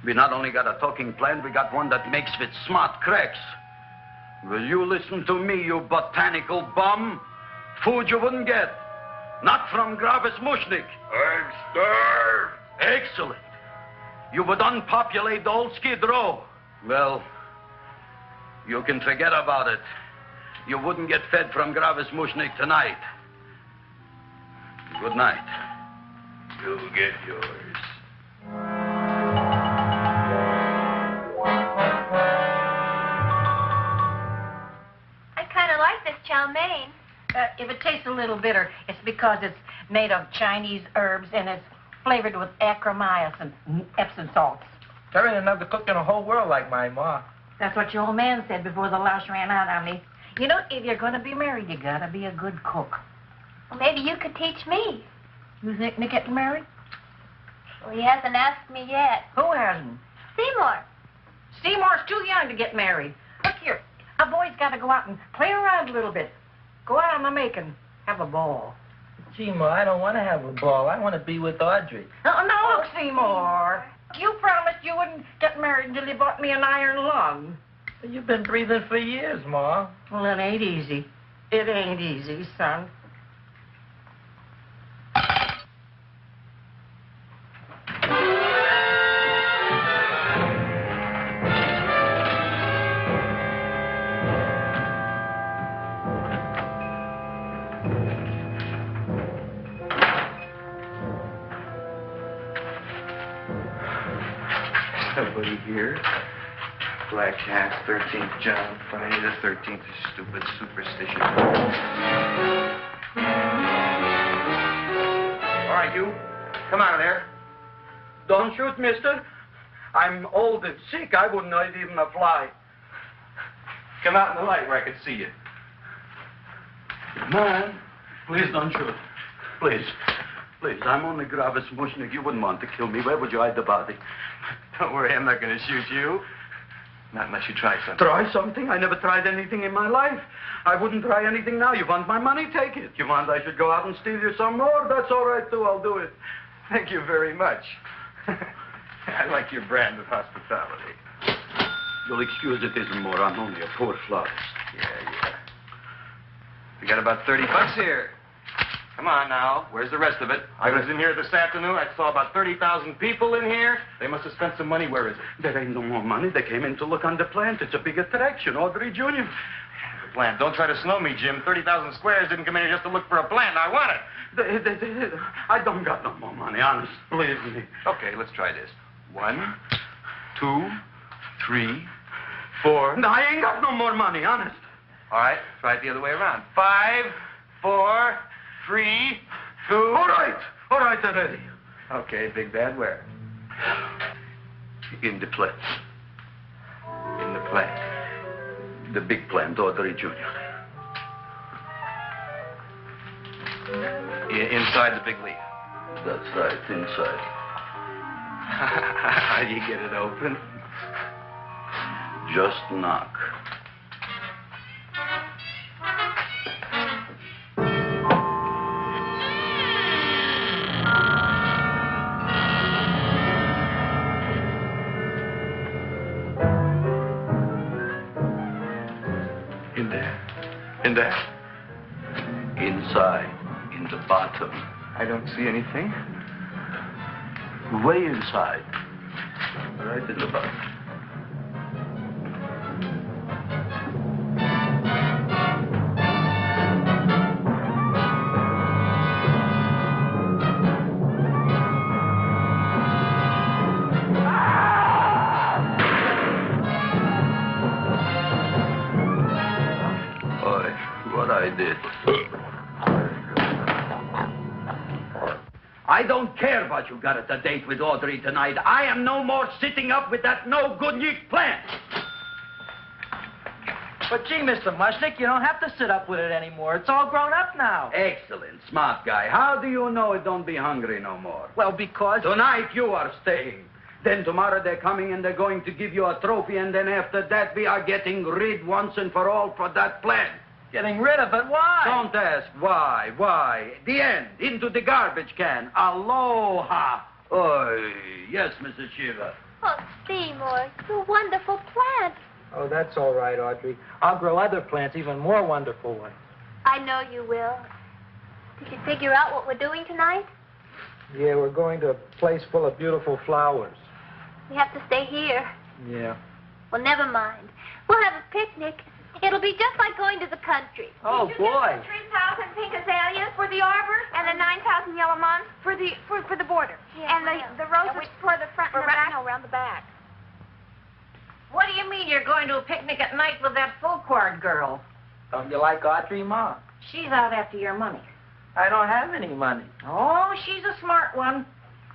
We not only got a talking plant, we got one that makes with smart cracks. Will you listen to me, you botanical bum? Food you wouldn't get. Not from Gravis Mushnik. I'm starved. Excellent. You would unpopulate the old Skid Row. Well, you can forget about it. You wouldn't get fed from Gravis Mushnik tonight. Good night. You'll get yours. I kind of like this chow mein. If it tastes a little bitter, it's because it's made of Chinese herbs and it's flavored with acromyces and Epsom salts. There ain't another cook in the whole world like my ma. That's what your old man said before the louse ran out on me. You know, if you're going to be married, you got to be a good cook. Well, maybe you could teach me. You think Nick getting married? Well, he hasn't asked me yet. Who hasn't? Seymour. Seymour's too young to get married. Look here, a boy's got to go out and play around a little bit. Go out on the making. Have a ball. Gee, Ma, I don't want to have a ball. I want to be with Audrey. No, look, Seymour. You promised you wouldn't get married until you bought me an iron lung. You've been breathing for years, Ma. Well, it ain't easy. It ain't easy, son. Somebody here. Black Cat, 13th John, Friday the 13th is stupid superstition. All right, you. Come out of there. Don't shoot, mister. I'm old and sick. I wouldn't hurt even a fly. Come out in the light where I can see you. Man, please don't shoot. Please. Please, I'm only Gravis Mushnik. You wouldn't want to kill me. Where would you hide the body? Don't worry, I'm not going to shoot you. Not unless you try something. Try something? I never tried anything in my life. I wouldn't try anything now. You want my money? Take it. You want I should go out and steal you some more? That's all right, too. I'll do it. Thank you very much. I like your brand of hospitality. You'll excuse it isn't more. I'm only a poor flautist. Yeah. We got about $30 here. Come on now. Where's the rest of it? I was in here this afternoon. I saw about 30,000 people in here. They must have spent some money. Where is it? There ain't no more money. They came in to look on the plant. It's a big attraction. Audrey Junior. The plant. Don't try to snow me, Jim. 30,000 squares didn't come in here just to look for a plant. I want it. I don't got no more money, honest. Believe me. Okay, let's try this. 1, 2, 3, 4. No, I ain't got no more money, honest. All right, try it the other way around. 5, 4, 3, 2. All right already. Okay, Big Bad, where? In the plant. In the plant. The big plant, Audrey Junior. Inside the big leaf. That's right, inside. How do you get it open? Just knock. In there? Inside, in the bottom. I don't see anything. Way inside. Right in the bottom. I don't care what you got at the date with Audrey tonight. I am no more sitting up with that no-good Nick plant. But gee, Mr. Mushnik, you don't have to sit up with it anymore. It's all grown up now. Excellent, smart guy. How do you know it don't be hungry no more? Well, because... Tonight you are staying. Then tomorrow they're coming and they're going to give you a trophy, and then after that we are getting rid once and for all for that plant. Getting rid of it? Why? Don't ask why. Why? The end. Into the garbage can. Aloha. Oy. Yes, Mrs. Shiva. Oh, Seymour, you wonderful plant. Oh, that's all right, Audrey. I'll grow other plants, even more wonderful ones. I know you will. We should figure out what we're doing tonight. Yeah, we're going to a place full of beautiful flowers. We have to stay here. Yeah. Well, never mind. We'll have a picnic. It'll be just like going to the country. Oh, boy. 3,000 pink azaleas for the arbor, and the 9,000 yellow mums for the border. Yeah, and the roses for the front and the back. No, around the back. What do you mean you're going to a picnic at night with that full-quart girl? Don't you like Audrey, Ma? She's out after your money. I don't have any money. Oh, she's a smart one.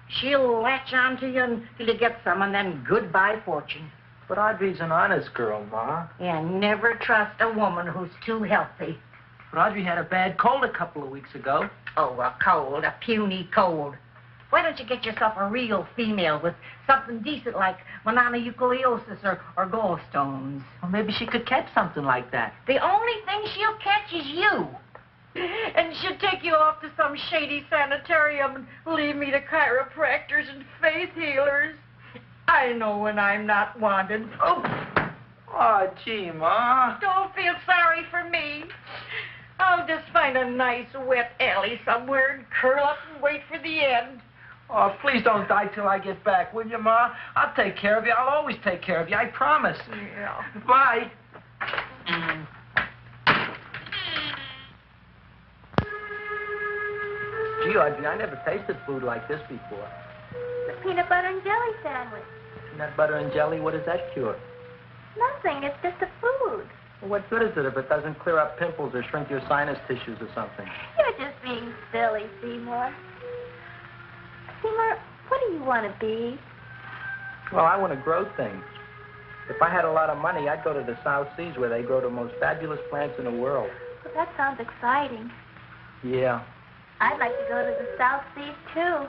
She'll latch on to you until you get some, and then goodbye fortune. But Audrey's an honest girl, Ma. And never trust a woman who's too healthy. But Audrey had a bad cold a couple of weeks ago. Oh, a cold, a puny cold. Why don't you get yourself a real female with something decent like mononucleosis or gallstones? Well, maybe she could catch something like that. The only thing she'll catch is you. And she'll take you off to some shady sanitarium and leave me to chiropractors and faith healers. I know when I'm not wanted. Oh, gee, Ma. Don't feel sorry for me. I'll just find a nice wet alley somewhere and curl up and wait for the end. Oh, please don't die till I get back, will you, Ma? I'll take care of you. I'll always take care of you. I promise. Yeah. Bye. Gee, Audrey, I never tasted food like this before. The peanut butter and jelly sandwich. Peanut butter and jelly, what does that cure? Nothing. It's just a food. Well, what good is it if it doesn't clear up pimples or shrink your sinus tissues or something? You're just being silly, Seymour. Seymour, what do you want to be? Well, I want to grow things. If I had a lot of money, I'd go to the South Seas where they grow the most fabulous plants in the world. Well, that sounds exciting. Yeah. I'd like to go to the South Seas, too.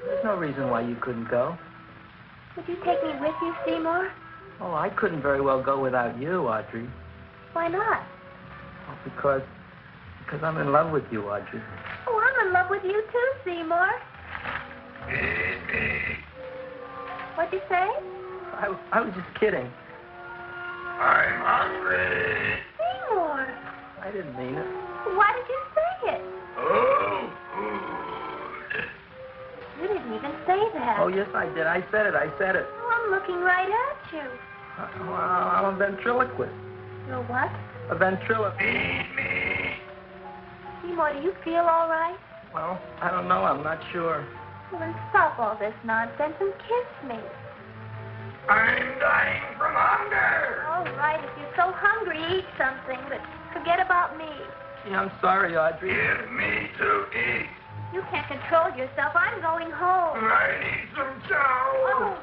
There's no reason why you couldn't go. Would you take me with you, Seymour? Oh, I couldn't very well go without you, Audrey. Why not? Well, because I'm in love with you, Audrey. Oh, I'm in love with you, too, Seymour. What'd you say? I was just kidding. I'm hungry. Seymour. I didn't mean it. Why did you say it? Oh, food. You didn't even say that. Oh, yes, I did. I said it. Oh, I'm looking right at you. Well, I'm a ventriloquist. You're what? A ventriloquist. Feed me. Seymour, do you feel all right? Well, I don't know. I'm not sure. Well, then stop all this nonsense and kiss me. I'm dying from hunger. All right, if you're so hungry, eat something, but forget about me. Yeah, I'm sorry, Audrey. Give me to eat. You can't control yourself. I'm going home. I need some chow. Oh.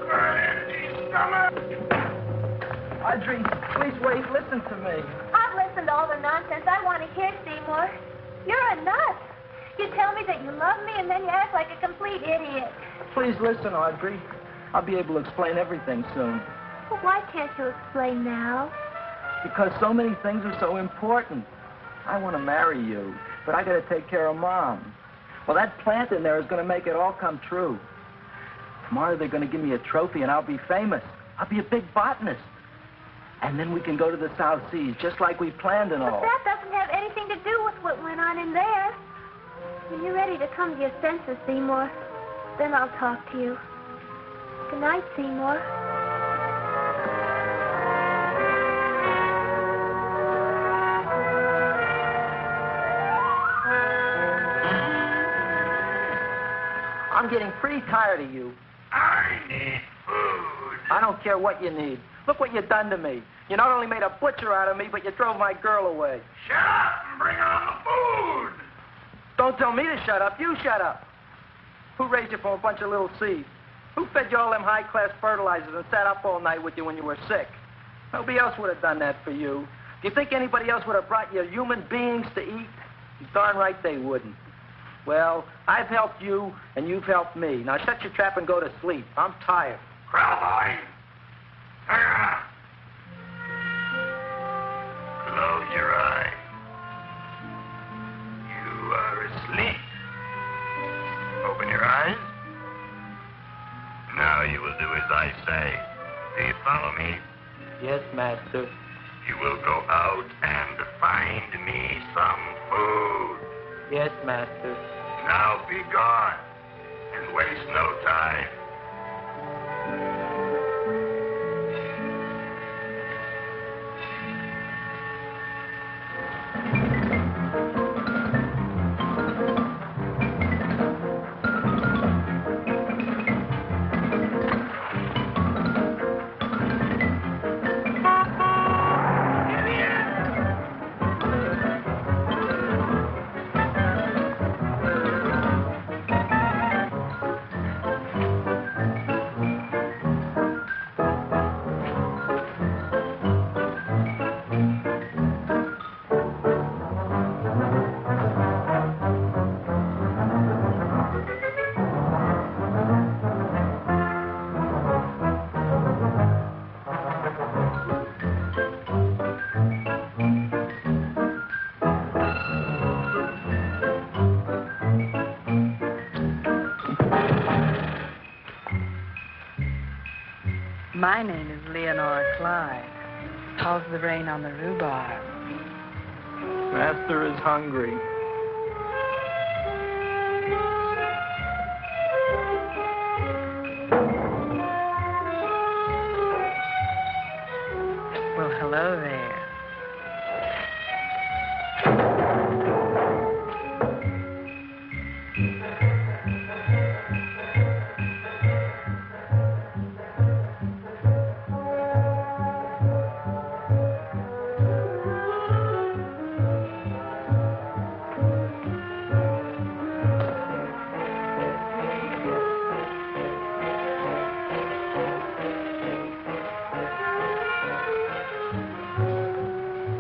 My empty stomach. Audrey, please wait. Listen to me. I've listened to all the nonsense I want to hear, Seymour. You're a nut. You tell me that you love me, and then you act like a complete idiot. Please listen, Audrey. I'll be able to explain everything soon. Well, why can't you explain now? Because so many things are so important. I want to marry you, but I got to take care of Mom. Well, that plant in there is going to make it all come true. Tomorrow they're going to give me a trophy, and I'll be famous. I'll be a big botanist. And then we can go to the South Seas, just like we planned and all. But that doesn't have anything to do with what went on in there. When you're ready to come to your senses, Seymour, then I'll talk to you. Good night, Seymour. I'm getting pretty tired of you. I need food. I don't care what you need. Look what you've done to me. You not only made a butcher out of me, but you drove my girl away. Shut up and bring on the food. Don't tell me to shut up. You shut up. Who raised you from a bunch of little seeds? Who fed you all them high-class fertilizers and sat up all night with you when you were sick? Nobody else would have done that for you. Do you think anybody else would have brought you human beings to eat? You're darn right they wouldn't. Well, I've helped you, and you've helped me. Now shut your trap and go to sleep. I'm tired. Krelboin. Close your eyes. You are asleep. Open your eyes. Now you will do as I say. Do you follow me? Yes, Master. You will go out and find Find me some food. Yes, master. Now be gone, and waste no time. My name is Leonora Clyde. How's the rain on the rhubarb? Master is hungry. Well, hello there.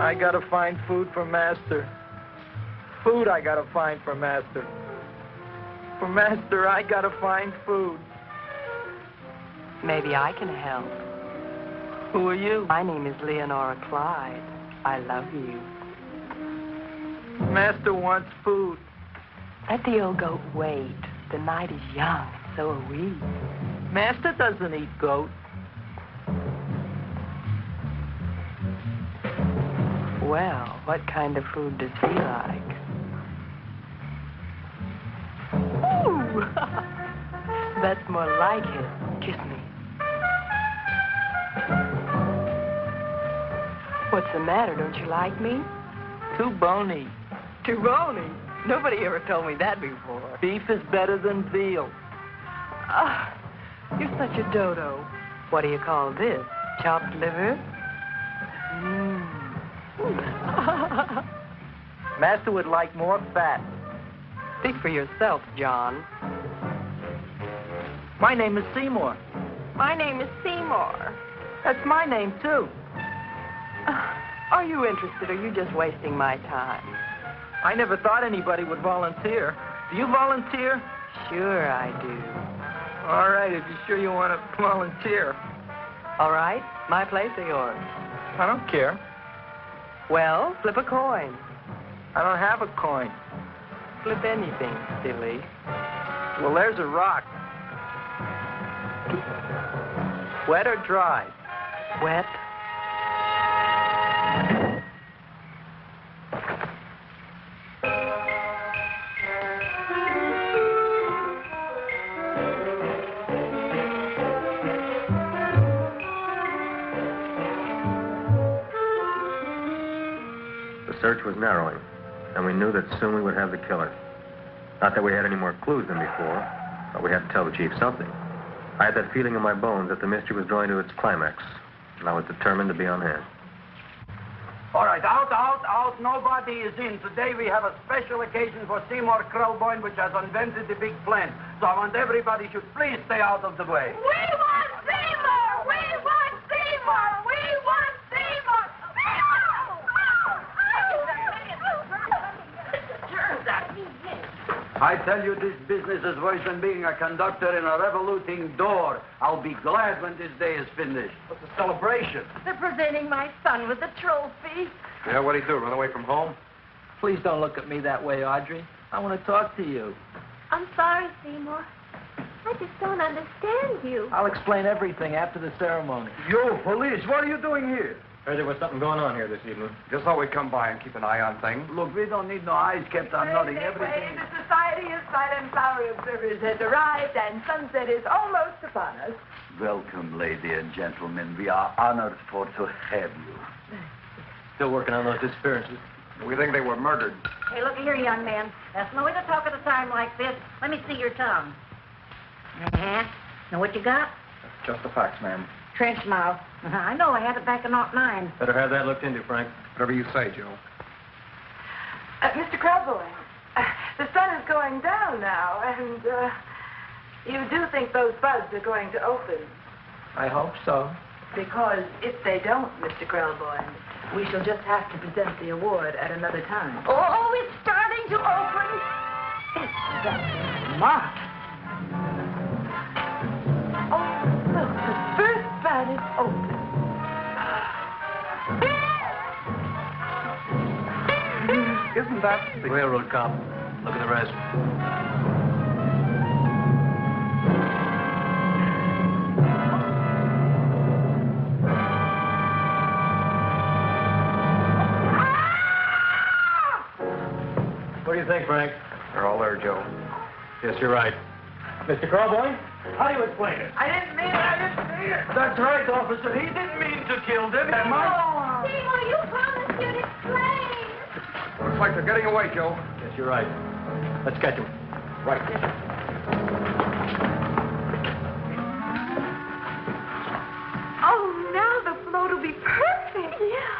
I gotta find food for Master. Food I gotta find for Master. For Master, I gotta find food. Maybe I can help. Who are you? My name is Leonora Clyde. I love you. Master wants food. Let the old goat wait. The night is young, and so are we. Master doesn't eat goat. Well, what kind of food does he like? Ooh! That's more like it. Kiss me. What's the matter? Don't you like me? Too bony. Too bony? Nobody ever told me that before. Beef is better than veal. Ah, you're such a dodo. What do you call this? Chopped liver? Master would like more fat. Speak for yourself, John. My name is Seymour. My name is Seymour. That's my name, too. Are you interested, or are you just wasting my time? I never thought anybody would volunteer. Do you volunteer? Sure I do. All right, if you're sure you want to volunteer. All right, my place or yours? I don't care. Well, flip a coin. I don't have a coin. Flip anything, silly. Well, there's a rock. Wet or dry? Wet. The search was narrowing, and we knew that soon we would have the killer. Not that we had any more clues than before, but we had to tell the chief something. I had that feeling in my bones that the mystery was drawing to its climax, and I was determined to be on hand. All right, out. Nobody is in. Today we have a special occasion for Seymour Krelboin, which has invented the big plan. So I want everybody should please stay out of the way. We want Seymour! We want Seymour! We want Seymour! I tell you, this business is worse than being a conductor in a revoluting door. I'll be glad when this day is finished. What's the celebration? They're presenting my son with a trophy. Yeah, what'd he do? Run away from home? Please don't look at me that way, Audrey. I want to talk to you. I'm sorry, Seymour. I just don't understand you. I'll explain everything after the ceremony. You, police, what are you doing here? Heard there was something going on here this evening. Just thought we'd come by and keep an eye on things. Look, we don't need no eyes kept on nothing. Everything. The Society of Silent Flower Observers has arrived, and sunset is almost upon us. Welcome, lady and gentlemen. We are honored for to have you. Still working on those disappearances. We think they were murdered. Hey, look here, young man. That's no way to talk at a time like this. Let me see your tongue. Uh-huh. Know what you got? Just the facts, ma'am. Trench mouth. I know. I had it back in '09. Better have that looked into, Frank. Whatever you say, Joe. Mr. Krelboin, the sun is going down now, and you do think those buds are going to open? I hope so. Because if they don't, Mr. Krelboin, we shall just have to present the award at another time. Oh, it's starting to open. It's that smart. Oh, look, the first bud is open. Isn't that the railroad cop? Look at the rest. What do you think, Frank? They're all there, Joe. Yes, you're right. Mr. Krelboin, how do you explain it? I didn't mean it. That's right, officer. He didn't mean to kill them. Seymour, you promised you'd explain. Looks like they're getting away, Joe. Yes, you're right. Let's catch him. Right. Oh, now the float will be perfect. Yeah.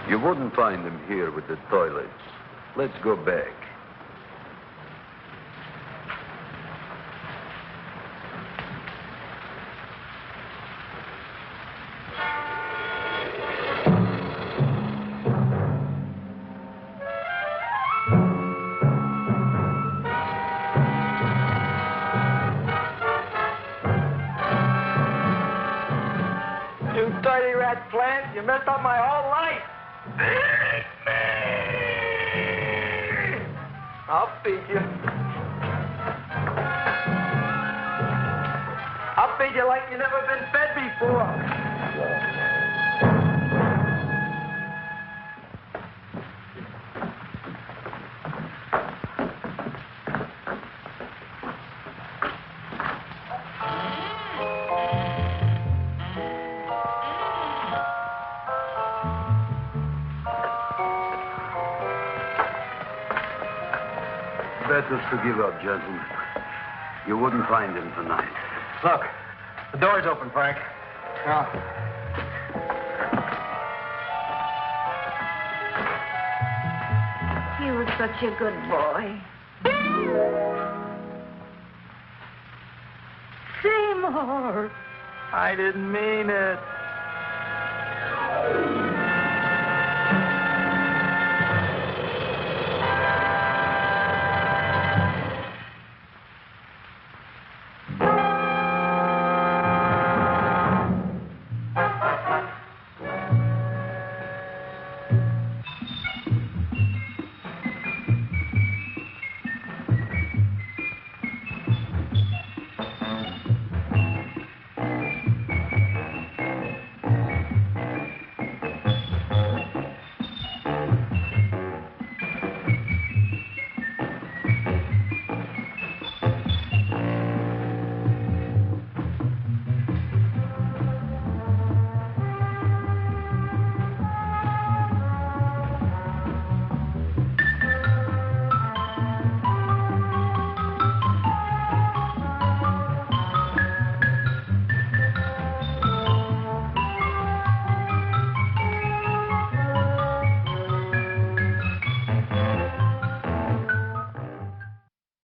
You wouldn't find them here with the toilets. Let's go back. You dirty rat plant, you messed up my whole life. I'll feed you. I'll feed you like you've never been fed before. Better to give up, gentlemen. You wouldn't find him tonight. Look, the door's open, Frank. Now, He was such a good boy. Seymour! I didn't mean it.